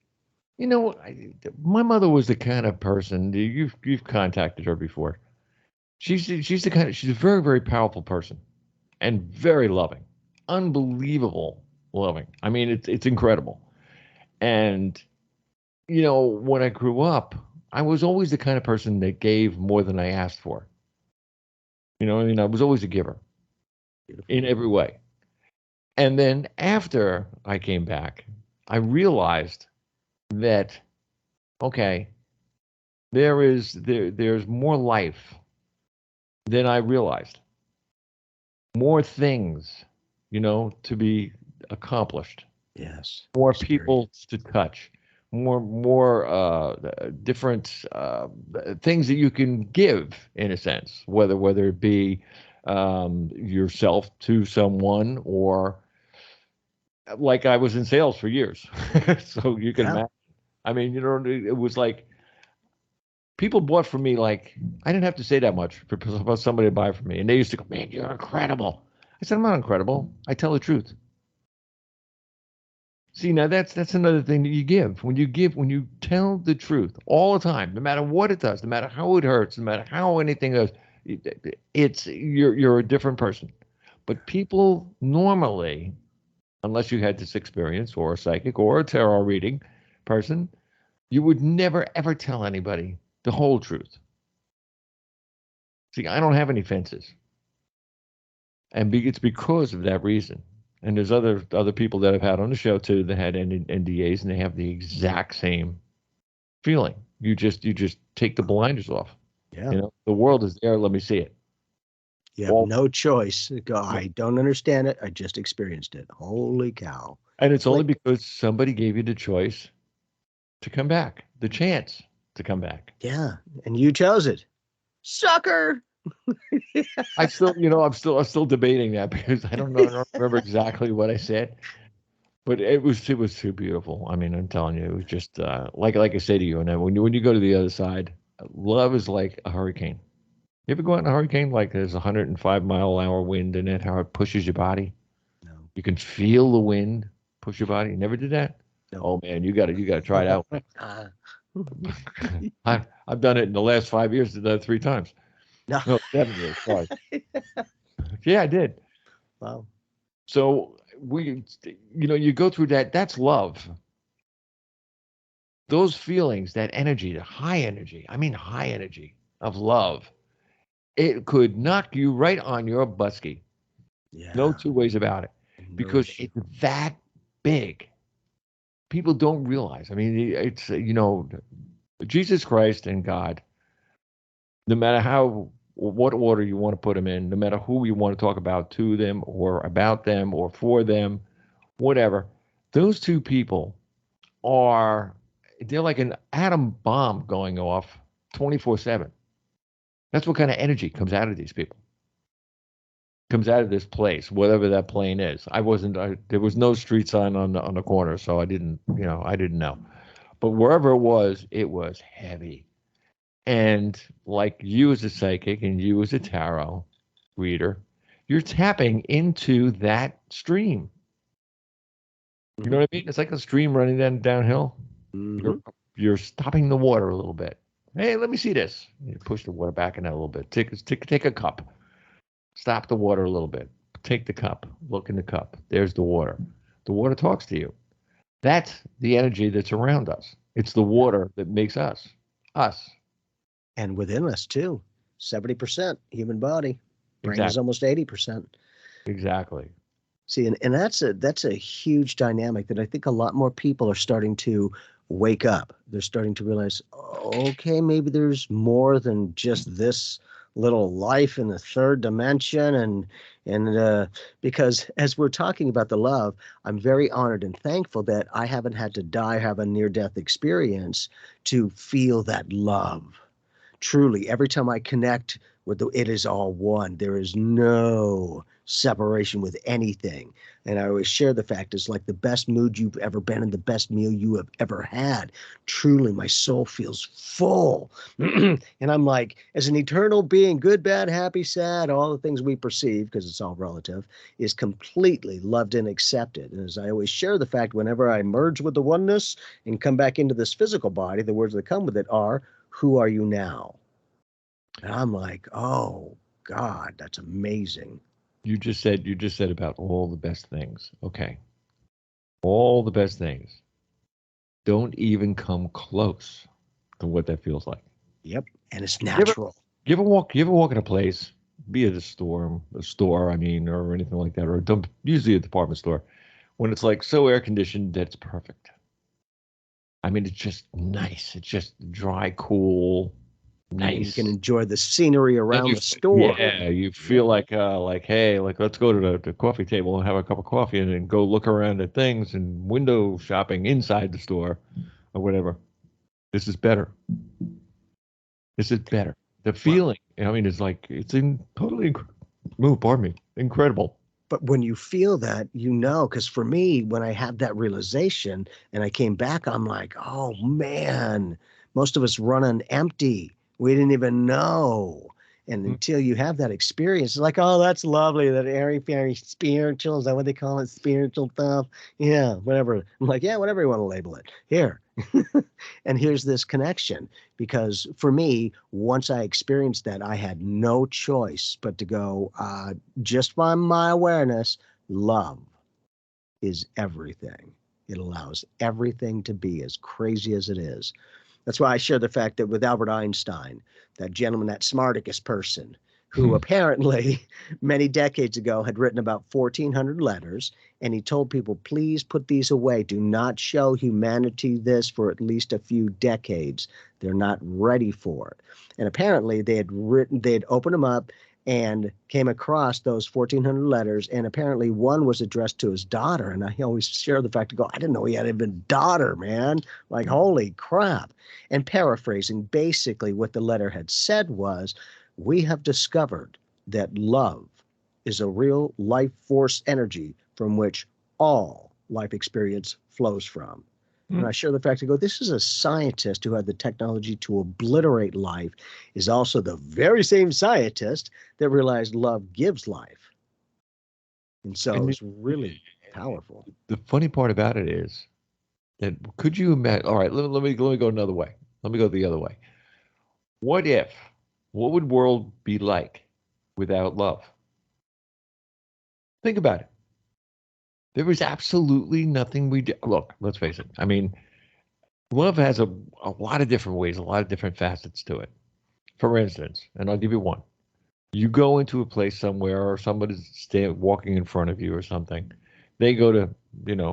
My mother was the kind of person, you've contacted her before. She's a very, very powerful person and very loving, unbelievable loving. I mean, it's incredible. And, when I grew up, I was always the kind of person that gave more than I asked for. I was always a giver in every way. And then after I came back, I realized that, okay, there's more life than I realized. More things, to be accomplished. Yes. More people to touch. More different things that you can give, in a sense, whether it be yourself to someone or like I was in sales for years. So you can imagine. I mean, it was like people bought from me, like, I didn't have to say that much for somebody to buy from me. And they used to go, man, you're incredible. I said, I'm not incredible. I tell the truth. See, now that's another thing that you give. When you tell the truth all the time, no matter what it does, no matter how it hurts, no matter how anything goes, you're a different person. But people normally, unless you had this experience or a psychic or a tarot reading person, you would never, ever tell anybody the whole truth. See, I don't have any fences. And it's because of that reason. And there's other people that I've had on the show too that had NDAs, and they have the exact same feeling. You just take the blinders off. Yeah. The world is there. Let me see it. You have no choice. I don't understand it. I just experienced it. Holy cow. And it's only because somebody gave you the choice to come back, the chance to come back. Yeah. And you chose it. Sucker. I'm still debating that because I don't remember exactly what I said, but it was too beautiful. I mean, I'm telling you, it was just like I say to you, and then when you go to the other side, love is like a hurricane. You ever go out in a hurricane, like there's 105-mile-an-hour wind in it, how it pushes your body? No. You can feel the wind push your body. You never did that? No. Oh man, you got to try it out. I've done it in the last 5 years. I've done it 3 times. No. No, 7 years. Sorry. Yeah, I did. Wow. So you go through that. That's love. Those feelings, that energy, the high energy. I mean, high energy of love. It could knock you right on your busky. Yeah. No two ways about it, because it's that big. People don't realize. I mean, it's Jesus Christ and God. No matter what order you want to put them in, no matter who you want to talk about to them or about them or for them, whatever, those two people they're like an atom bomb going off 24/7. That's what kind of energy comes out of these people. Comes out of this place, whatever that plane is. There was no street sign on the corner, so I didn't know. But wherever it was heavy. And like you as a psychic and you as a tarot reader, you're tapping into that stream. You know what I mean? It's like a stream running downhill. Mhm. You're stopping the water a little bit. Hey, let me see this. You push the water back in that a little bit. Take a cup. Stop the water a little bit. Take the cup. Look in the cup. There's the water. The water talks to you. That's the energy that's around us. It's the water that makes us. And within us too. 70% human body. Brain is Exactly. almost 80%. Exactly. See, and that's a huge dynamic that I think a lot more people are starting to wake up. They're starting to realize, okay, maybe there's more than just this little life in the third dimension. And because as we're talking about the love, I'm very honored and thankful that I haven't had to die, have a near-death experience to feel that love. Truly, every time I connect with it is all one. There is no separation with anything. And I always share the fact it's like the best mood you've ever been in, the best meal you have ever had. Truly, my soul feels full. And I'm like, as an eternal being, good, bad, happy, sad, all the things we perceive, because it's all relative, is completely loved and accepted. And as I always share the fact, whenever I merge with the oneness and come back into this physical body, the words that come with it are, who are you now? And I'm like, oh God, that's amazing. You just said about all the best things. Okay. All the best things don't even come close to what that feels like. Yep. And it's natural. You ever walk in a place, be it a store, or anything like that, or usually a department store, when it's like so air conditioned that it's perfect. I mean, it's just nice. It's just dry, cool, nice. And you can enjoy the scenery around the store. Yeah, you feel like hey, let's go to the coffee table and have a cup of coffee and then go look around at things and window shopping inside the store or whatever. This is better. The feeling, it's like incredible. But when you feel that, because for me, when I had that realization and I came back, I'm like, oh man, most of us run on empty. We didn't even know. And until you have that experience, it's like, oh, that's lovely. That airy-fairy spiritual, is that what they call it? Spiritual stuff? Yeah, whatever. I'm like, yeah, whatever you want to label it. Here. And here's this connection. Because for me, once I experienced that, I had no choice but to go, just by my awareness, love is everything. It allows everything to be as crazy as it is. That's why I share the fact that with Albert Einstein, that gentleman, that Smarticus person, who apparently many decades ago had written about 1,400 letters, and he told people, please put these away. Do not show humanity this for at least a few decades. They're not ready for it. And apparently they had opened them up and came across those 1,400 letters, and apparently one was addressed to his daughter. And I always share the fact to go, I didn't know he had even a daughter, man. Like, holy crap. And paraphrasing, basically what the letter had said was, we have discovered that love is a real life force energy from which all life experience flows from. And I share the fact to go, this is a scientist who had the technology to obliterate life, is also the very same scientist that realized love gives life. And so it's really powerful. The funny part about it is that could you imagine? All right, let me go another way. Let me go the other way. What would world be like without love? Think about it. There is absolutely nothing we do. Look, let's face it. I mean, love has a lot of different ways, a lot of different facets to it. For instance, and I'll give you one. You go into a place somewhere or somebody's walking in front of you or something. They go to,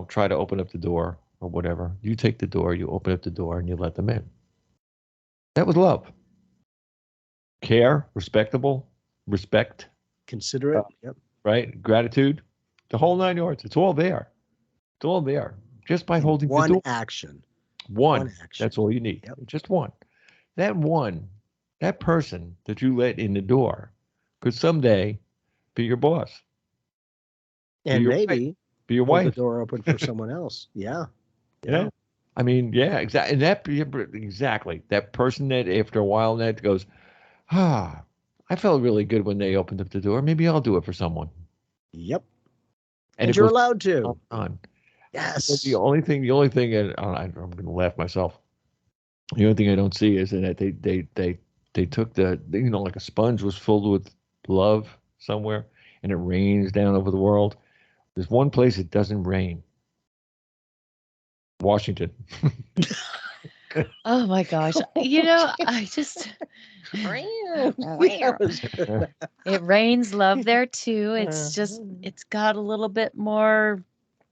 try to open up the door or whatever. You take the door, you open up the door, and you let them in. That was love. Care, respect, Considerate. Yep. right? Gratitude, the whole 9 yards. It's all there. It's all there. Just by holding the door. One action. One action. That's all you need. Yep. Just one. That person that you let in the door could someday be your boss. And maybe be your hold wife. the door open for someone else. Yeah. Yeah. I mean, yeah, exactly. Exactly. That person that after a while that goes, I felt really good when they opened up the door. Maybe I'll do it for someone. Yep. And you're allowed to. On. Yes. The only thing, and I'm going to laugh myself. The only thing I don't see is that they took like a sponge was filled with love somewhere, and it rains down over the world. There's one place it doesn't rain. Washington. Oh my gosh. I just it rains love there too. It's got a little bit more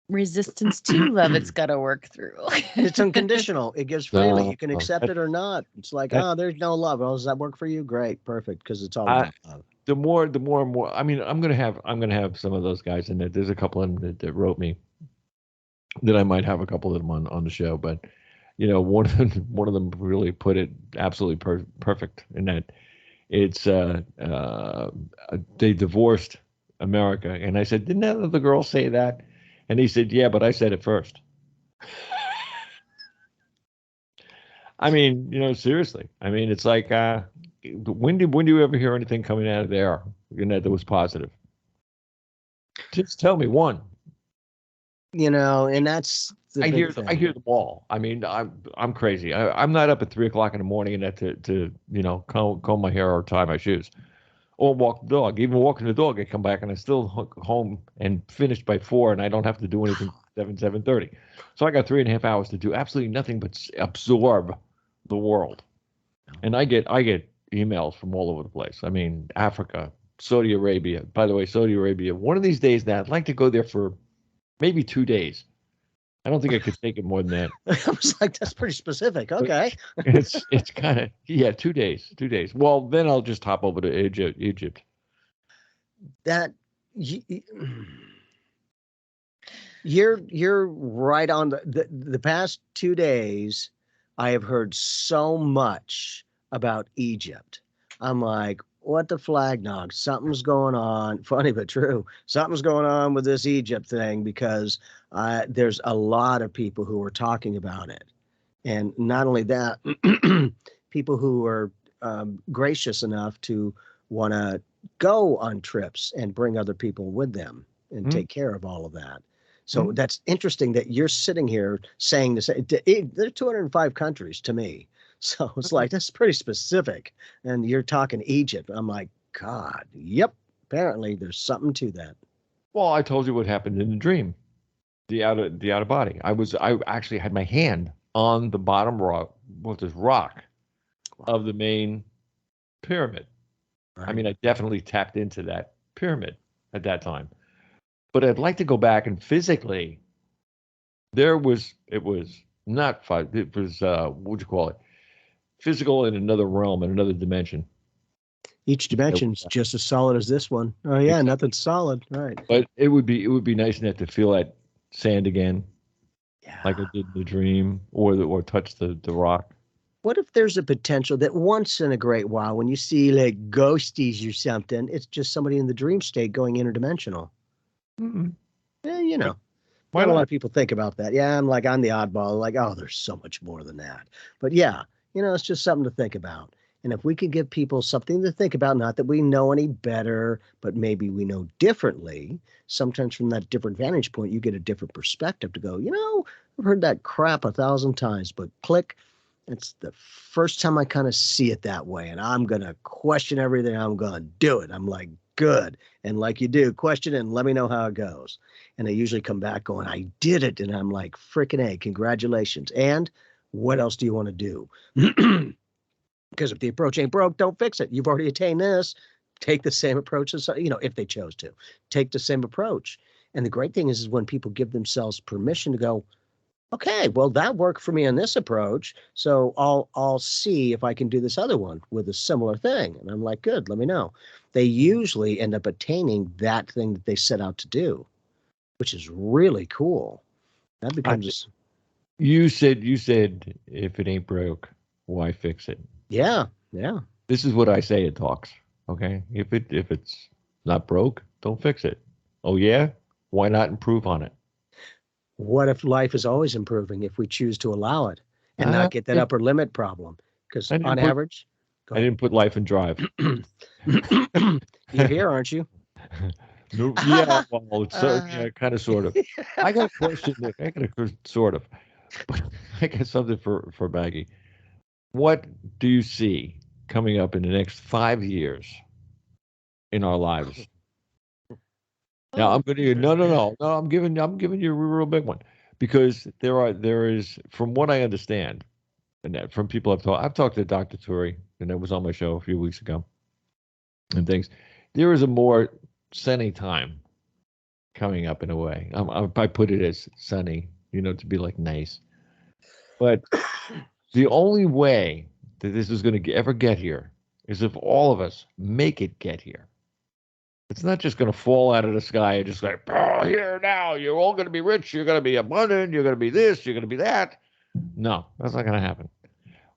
resistance to love it's got to work through. It's unconditional. It gives freely. You can accept it or not. It's like, there's no love. Oh, does that work for you? Great, perfect, because it's all about love. The more and more. I mean, I'm gonna have some of those guys in there. There's a couple of them that wrote me that I might have a couple of them on the show, but one of them really put it absolutely perfect in that it's they divorced America, and I said, didn't that other girl say that? And he said, yeah, but I said it first. I mean, seriously. I mean, it's like, when do you ever hear anything coming out of there, that was positive? Just tell me one. And that's the big thing. I hear them all. I mean, I'm crazy. I'm not up at 3:00 in the morning and to comb my hair or tie my shoes or walk the dog. Even walking the dog, I come back and I still home and finished by 4, and I don't have to do anything 7:30. So I got 3.5 hours to do absolutely nothing but absorb the world. And I get emails from all over the place. I mean, Africa, Saudi Arabia. By the way, Saudi Arabia. One of these days now, I'd like to go there for maybe 2 days. I don't think I could take it more than that. I was like, that's pretty specific. Okay. It's kind of 2 days. 2 days. Well, then I'll just hop over to Egypt. That you're right on the past 2 days. I have heard so much about Egypt. I'm like, what the flag nog? Something's going on. Funny but true. Something's going on with this Egypt thing, because there's a lot of people who are talking about it. And not only that, people who are gracious enough to want to go on trips and bring other people with them and take care of all of that. So that's interesting that you're sitting here saying this. There are 205 countries to me. So it's like, that's pretty specific. And you're talking Egypt. I'm like, God, yep. Apparently there's something to that. Well, I told you what happened in the dream, the out of body. I actually had my hand on the bottom rock of the main pyramid. Right. I mean, I definitely tapped into that pyramid at that time. But I'd like to go back and physically, it was not five. It was, what would you call it? Physical in another realm, in another dimension. Each dimension's just as solid as this one. Oh yeah, exactly. Nothing's solid, right? But it would be nice enough to feel that sand again, like I did in the dream, or touch the rock. What if there's a potential that once in a great while, when you see like ghosties or something, it's just somebody in the dream state going interdimensional? Yeah, Not a lot of people think about that. Yeah, I'm the oddball. Like, oh, there's so much more than that. But yeah, it's just something to think about. And if we could give people something to think about, not that we know any better, but maybe we know differently, sometimes from that different vantage point, you get a different perspective to go, I've heard that crap 1,000 times, but click, It's the first time I kind of see it that way, and I'm going to question everything. I'm going to do it. I'm like, good. And like you do, question it and let me know how it goes. And they usually come back going, I did it. And I'm like, freaking A, congratulations. And what else do you want to do? Because if the approach ain't broke, don't fix it. You've already attained this. Take the same approach as, if they chose to, take the same approach. And the great thing is when people give themselves permission to go, okay, well, that worked for me on this approach. So I'll see if I can do this other one with a similar thing. And I'm like, good, let me know. They usually end up attaining that thing that they set out to do, which is really cool. That becomes You said if it ain't broke, why fix it? Yeah. This is what I say in talks. Okay. If it's not broke, don't fix it. Oh yeah? Why not improve on it? What if life is always improving if we choose to allow it and not get that upper limit problem? Because on average, I didn't put life in drive. You're here, aren't you? No, yeah, well, it's kind of, sort of. I got a question. Sort of, but I got something for Maggie. What do you see coming up in the next 5 years in our lives? Now I'm going to no. I'm giving you a real big one because there is, from what I understand, and that from people I've talked to Dr. Turi, and that was on my show a few weeks ago, and things. There is a more sunny time coming up in a way. I put it as sunny, to be like nice. But the only way that this is going to ever get here is if all of us make it get here. It's not just going to fall out of the sky and just like, oh, here now, you're all going to be rich, you're going to be abundant, you're going to be this, you're going to be that. No, that's not going to happen.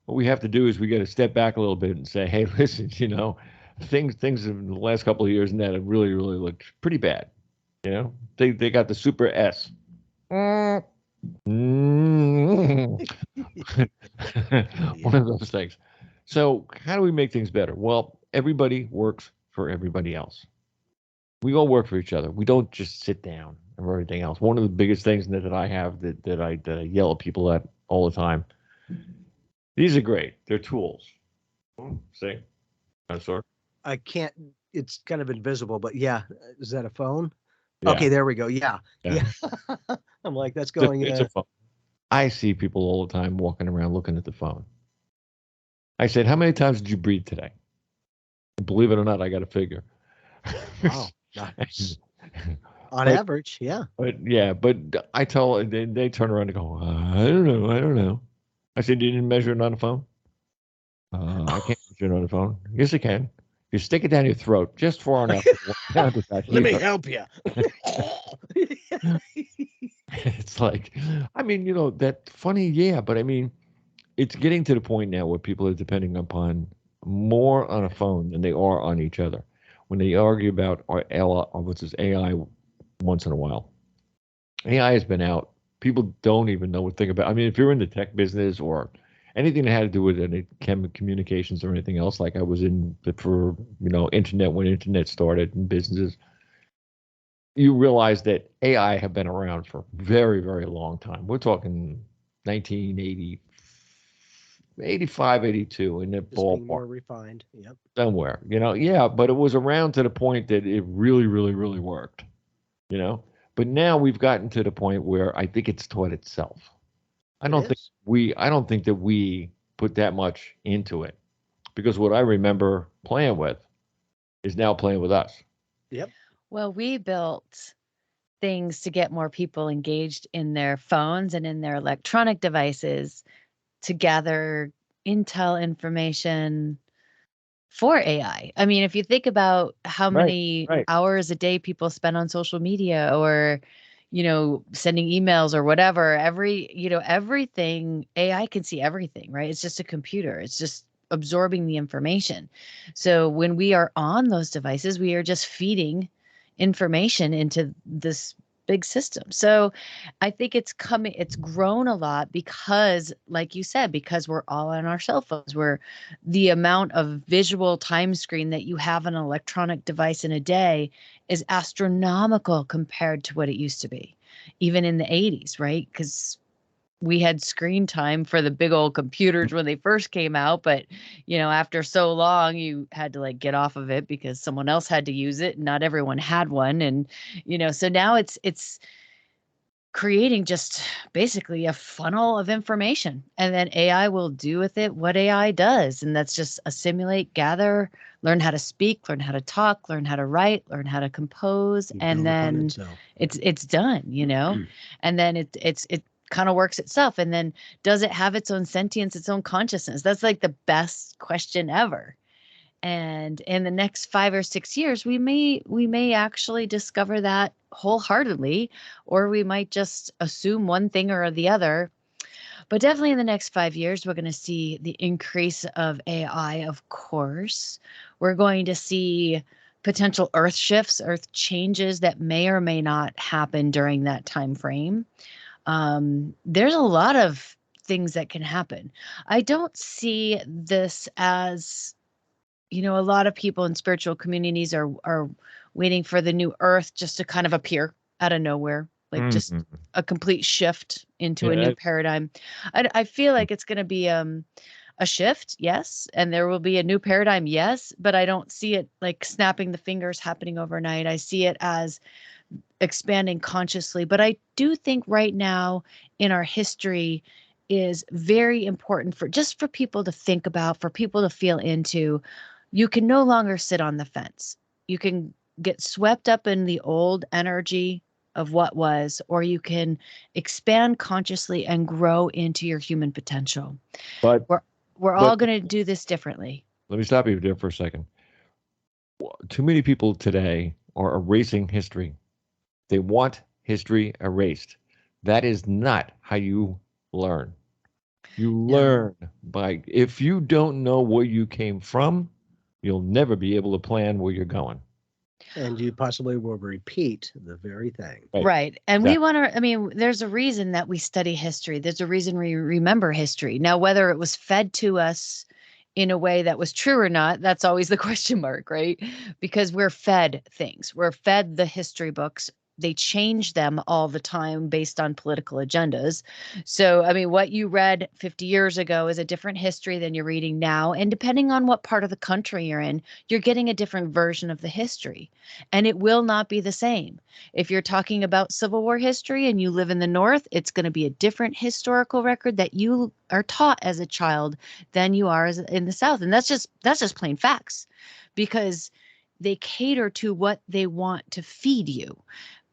What we have to do is we got to step back a little bit and say, hey, listen, things in the last couple of years and that have really, really looked pretty bad. They got the super S. One of those things. So how do we make things better? Well, everybody works for everybody else. We all work for each other. We don't just sit down and everything else. One of the biggest things that I have that I yell at people at all the time. These are great. They're tools. See? Sort. I can't. It's kind of invisible, but yeah. Is that a phone? Yeah. Okay, there we go. Yeah. I'm like, that's going. It's a phone. I see people all the time walking around looking at the phone. I said, how many times did you breathe today? And believe it or not, I got a figure. Wow. Nice. On average, yeah. But I tell they turn around and go, I don't know. I said, you didn't measure it on the phone? I can't measure it on the phone. Yes, I can. You stick it down your throat just far enough. Let me help you. It's like, that funny, yeah, but it's getting to the point now where people are depending upon more on a phone than they are on each other. When they argue about what's this AI once in a while. AI has been out. People don't even know what to think about. If you're in the tech business or anything that had to do with any communications or anything else, like I was in for internet when internet started in businesses, you realize that AI have been around for a very, very long time. We're talking 1980, 85, 82 in the ballpark. More refined, yep. Somewhere, but it was around to the point that it really, really, really worked, But now we've gotten to the point where I think it's taught itself. I don't think that we put that much into it, because what I remember playing with is now playing with us. Yep. Well, we built things to get more people engaged in their phones and in their electronic devices to gather intel information for AI. if you think about how many hours a day people spend on social media or, sending emails or whatever, everything, AI can see everything, right? It's just a computer. It's just absorbing the information. So when we are on those devices, we are just feeding information into this big system. So I think it's grown a lot because, like you said, because we're all on our cell phones, where the amount of visual time screen that you have on an electronic device in a day is astronomical compared to what it used to be, even in the 80s, right? Because we had screen time for the big old computers when they first came out, but after so long you had to like get off of it because someone else had to use it and not everyone had one. And so now it's creating just basically a funnel of information, and then AI will do with it what AI does, and that's just assimilate, gather, learn how to speak, learn how to talk, learn how to write, learn how to compose, and then it's done, and then it kind of works itself. And then does it have its own sentience, its own consciousness? That's like the best question ever. And in the next 5 or 6 years, we may actually discover that wholeheartedly, or we might just assume one thing or the other. But definitely in the next 5 years, we're going to see the increase of AI, of course. We're going to see potential earth shifts, earth changes that may or may not happen during that time frame. There's a lot of things that can happen. I don't see this as, a lot of people in spiritual communities are waiting for the new earth just to kind of appear out of nowhere, like just a complete shift into a new paradigm. I feel like it's going to be a shift, yes, and there will be a new paradigm, yes, but I don't see it like snapping the fingers happening overnight. I see it as expanding consciously. But I do think right now in our history is very important for people to think about, for people to feel into. You can no longer sit on the fence. You can get swept up in the old energy of what was, or you can expand consciously and grow into your human potential. But we're all going to do this differently. Let me stop you there for a second. Too many people today are erasing history. They want history erased. That is not how you learn. You learn by, if you don't know where you came from, you'll never be able to plan where you're going. And you possibly will repeat the very thing. Right. And we want to, there's a reason that we study history. There's a reason we remember history. Now, whether it was fed to us in a way that was true or not, that's always the question mark, right? Because we're fed things. We're fed the history books. They change them all the time based on political agendas. So, what you read 50 years ago is a different history than you're reading now. And depending on what part of the country you're in, you're getting a different version of the history. And it will not be the same. If you're talking about Civil War history and you live in the North, it's going to be a different historical record that you are taught as a child than you are in the South. And that's just plain facts, because they cater to what they want to feed you.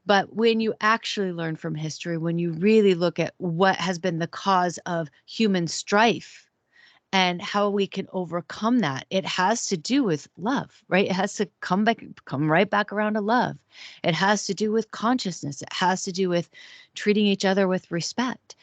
But when you actually learn from history, when you really look at what has been the cause of human strife and how we can overcome that, it has to do with love, right? It has to come right back around to love. It has to do with consciousness. It has to do with treating each other with respect.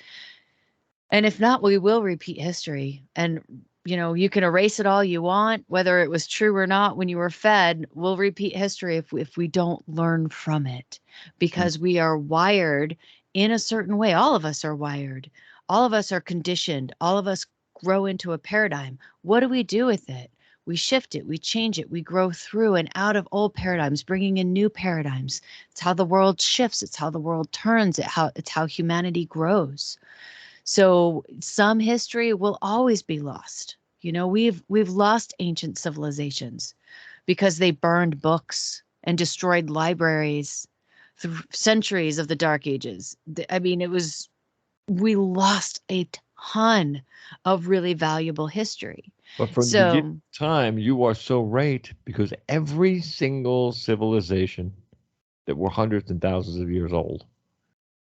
And if not, we will repeat history. And you can erase it all you want, whether it was true or not when you were fed. We'll repeat history if we don't learn from it, because we are wired in a certain way. All of us are wired. All of us are conditioned. All of us grow into a paradigm. What do we do with it? We shift it. We change it. We grow through and out of old paradigms, bringing in new paradigms. It's how the world shifts. It's how the world turns. It's how humanity grows. So some history will always be lost. We've lost ancient civilizations because they burned books and destroyed libraries through centuries of the Dark Ages. We lost a ton of really valuable history. But from the beginning of time, you are so right, because every single civilization that were hundreds and thousands of years old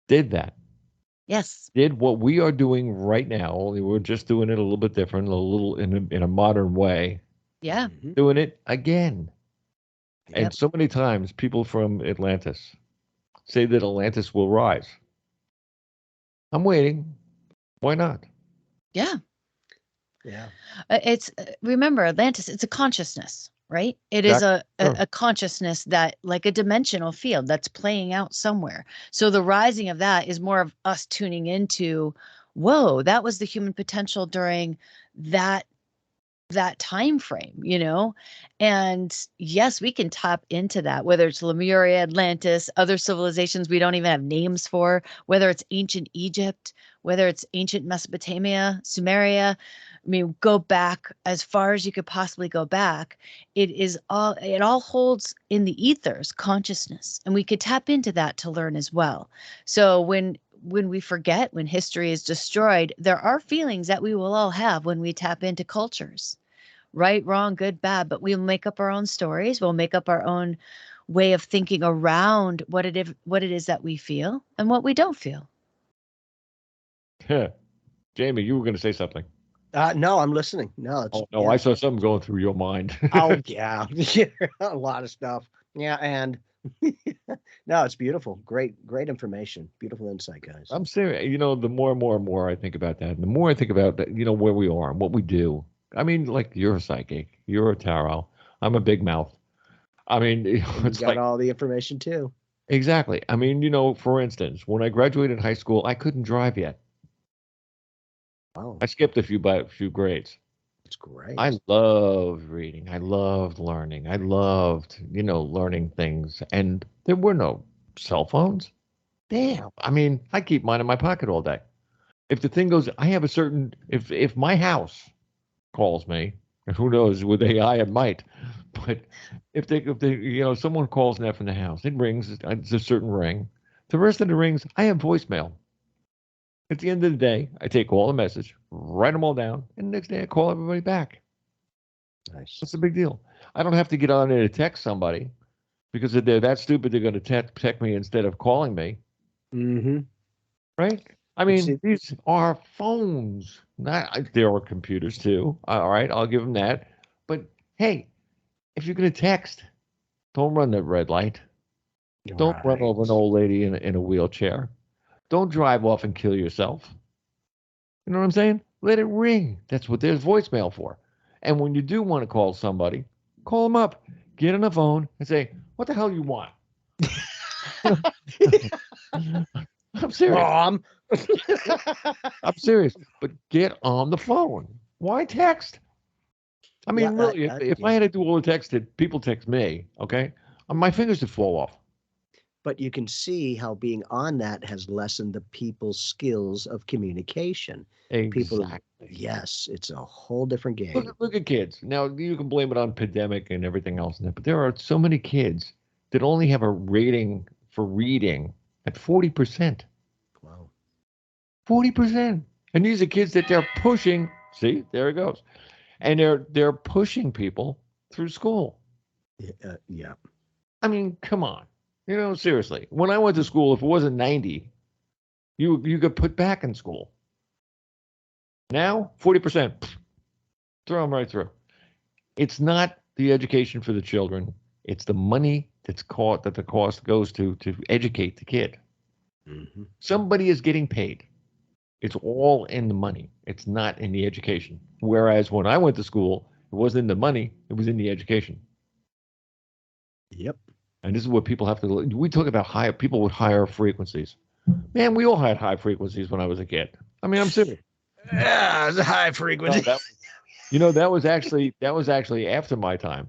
did that. Yes. Did what we are doing right now, only we're just doing it a little bit different, a little in a modern way. Yeah. Doing it again. Yep. And so many times people from Atlantis say that Atlantis will rise. I'm waiting. Why not? Yeah. Yeah. Remember, Atlantis, it's a consciousness, right? It is a consciousness that, like a dimensional field that's playing out somewhere. So the rising of that is more of us tuning into, whoa, that was the human potential during that time frame, and yes, we can tap into that, whether it's Lemuria, Atlantis, other civilizations we don't even have names for, whether it's ancient Egypt, whether it's ancient Mesopotamia, Sumeria. I mean, go back as far as you could possibly go back. It all holds in the ethers consciousness, and we could tap into that to learn as well. So when we forget, when history is destroyed, there are feelings that we will all have when we tap into cultures. Right, wrong, good, bad, but we'll make up our own stories. We'll make up our own way of thinking around what it is that we feel and what we don't feel. Jamie, you were going to say something. No, I'm listening. No, it's, Oh, no, yeah. I saw something going through your mind. Oh yeah, yeah, a lot of stuff. Yeah, and no, it's beautiful. Great information. Beautiful insight, guys. I'm serious. You know, the more and more I think about that, and the more I think about that, you know, where we are and what we do. I mean, like, you're a psychic, you're a tarot. I'm a big mouth. I mean, You it's got like, all the information too. exactly. I mean, you know, for instance, when I graduated high school, I couldn't drive yet. Wow, I skipped a few grades. that's great. I loved reading. I loved learning. I loved, you know, learning things. And there were no cell phones. Damn. I mean, I keep mine in my pocket all day. If the thing goes, I have a certain, if my house calls me, and who knows, with AI it might, but if they, you know, someone calls Neff in the house, it rings, it's a certain ring. The rest of the rings, I have voicemail. At the end of the day, I take all the message, write them all down, and the next day I call everybody back. Nice. What's the big deal? I don't have to get on there to text somebody because if they're that stupid, they're going to text me instead of calling me. Mm-hmm. Right? I mean, these are phones. Not there are computers too. All right, I'll give them that. But hey, if you're going to text, don't run that red light. Don't run over an old lady in a wheelchair. Don't drive off and kill yourself. You know what I'm saying? Let it ring. That's what there's voicemail for. And when you do want to call somebody, call them up, get on the phone, and say, "What the hell you want?" I'm serious. Mom. I'm serious. But get on the phone. Why text? I mean, Yeah, really, if I had to do all the text that people text me, okay, my fingers would fall off. But you can see how being on that has lessened the people's skills of communication. Exactly. Yes, it's a whole different game. Look at kids. Now, you can blame it on pandemic and everything else, but there are so many kids that only have a rating for reading at 40%. Wow. 40%. And these are kids that they're pushing. See, there it goes. And they're pushing people through school. Yeah. I mean, come on. You know, seriously. When I went to school, if it wasn't 90, you got put back in school. Now, 40%. Throw them right through. It's not the education for the children. It's the money that the cost goes to educate the kid. Mm-hmm. Somebody is getting paid. It's all in the money. It's not in the education. Whereas when I went to school, it wasn't in the money. It was in the education. Yep. And this is what people have to. We talk about people with higher frequencies. Man, we all had high frequencies when I was a kid. I mean, I'm serious. Yeah, it's a high frequency. That was actually after my time.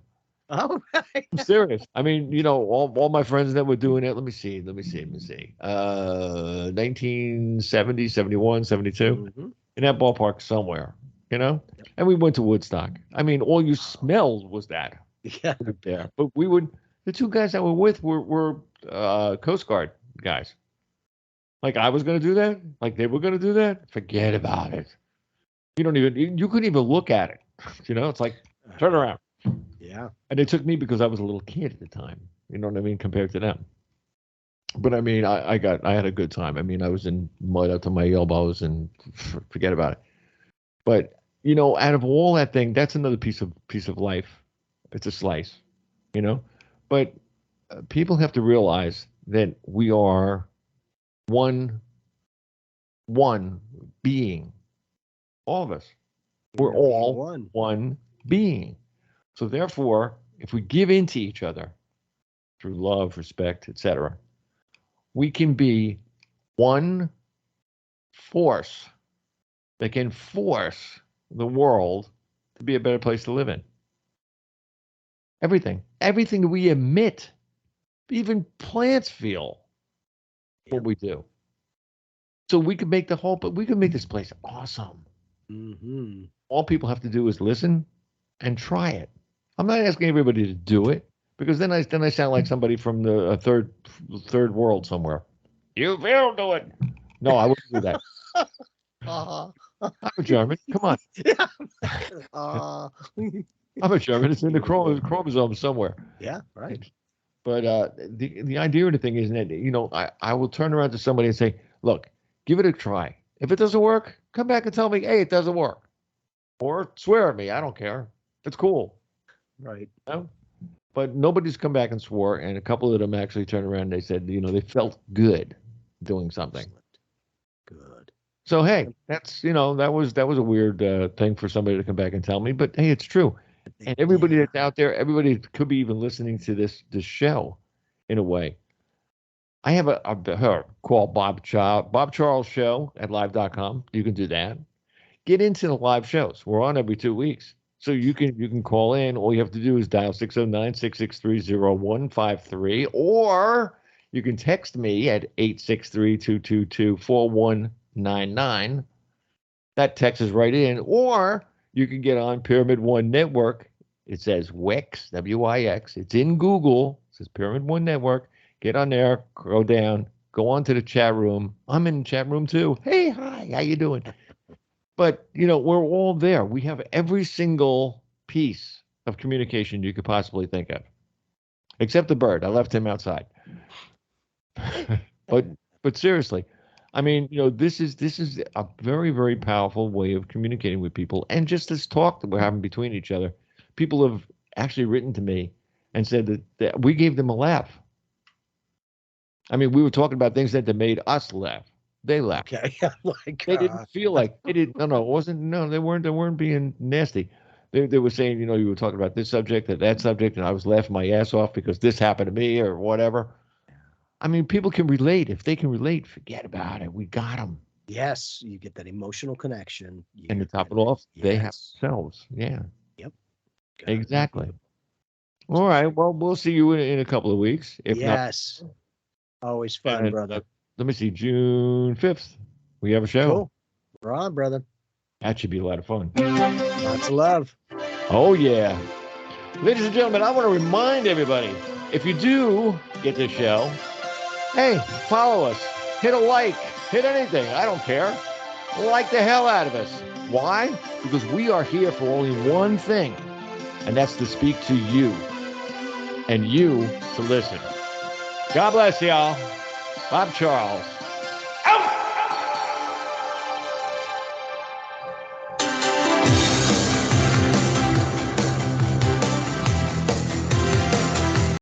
Oh, right. I'm serious. I mean, you know, all my friends that were doing it. Let me see. 1970, 71, 72, Mm-hmm. in that ballpark somewhere. You know, and we went to Woodstock. I mean, all you smelled was that. Yeah. There, but the two guys that were with were Coast Guard guys. Like I was going to do that. Like they were going to do that. Forget about it. You couldn't even look at it. You know, it's like turn around. Yeah. And it took me because I was a little kid at the time. You know what I mean, compared to them. But I mean, I had a good time. I mean, I was in mud up to my elbows and forget about it. But you know, out of all that thing, that's another piece of life. It's a slice, you know. But people have to realize that we are one being. All of us. We're all one being. So therefore, if we give in to each other through love, respect, etc., we can be one force that can force the world to be a better place to live in. Everything we emit, even plants feel what we do. So we could make we could make this place awesome. Mm-hmm. All people have to do is listen and try it. I'm not asking everybody to do it because then I sound like somebody from the third world somewhere. You will do it. No, I wouldn't do that. I'm a German. Come on. Yeah. I'm a German. It's in the chromosome somewhere. Yeah, right. But the idea of the thing is that, you know, I will turn around to somebody and say, look, give it a try. If it doesn't work, come back and tell me, hey, it doesn't work. Or swear at me. I don't care. It's cool. Right. You know? But nobody's come back and swore. And a couple of them actually turned around and they said, you know, they felt good doing something. Excellent. Good. So, hey, that's, you know, that was a weird thing for somebody to come back and tell me. But, hey, it's true. And everybody that's out there, everybody could be even listening to this show in a way. I have her called Bob Charles Show at live.com. You can do that. Get into the live shows. We're on every 2 weeks. So you can call in. All you have to do is dial 609-663-0153, or you can text me at 863-222-4199. That text is right in. Or you can get on Pyramid One Network. It says WIX, W-I-X. It's in Google. It says Pyramid One Network. Get on there, go down, go on to the chat room. I'm in the chat room too. Hey, hi, how you doing? But, you know, we're all there. We have every single piece of communication you could possibly think of, except the bird. I left him outside. but seriously, I mean, you know, this is a very, very powerful way of communicating with people. And just this talk that we're having between each other, people have actually written to me and said that we gave them a laugh. I mean, we were talking about things that made us laugh. They laughed. Okay. They didn't feel like they didn't. No, it wasn't. No, they weren't being nasty. They were saying, you know, you were talking about this subject and that subject, and I was laughing my ass off because this happened to me or whatever. I mean, people can relate. If they can relate, forget about it. We got them. Yes, you get that emotional connection. And to top it off, they have themselves. Yeah. Yep. Exactly. All right. Well, we'll see you in a couple of weeks. If yes. Not, always fun, brother. Let me see. June 5th, we have a show. Cool. We're on, brother. That should be a lot of fun. Lots of love. Oh, yeah. Ladies and gentlemen, I want to remind everybody, if you do get this show, hey, follow us. Hit a like. Hit anything. I don't care. Like the hell out of us. Why? Because we are here for only one thing, and that's to speak to you and you to listen. God bless y'all. Bob Charles.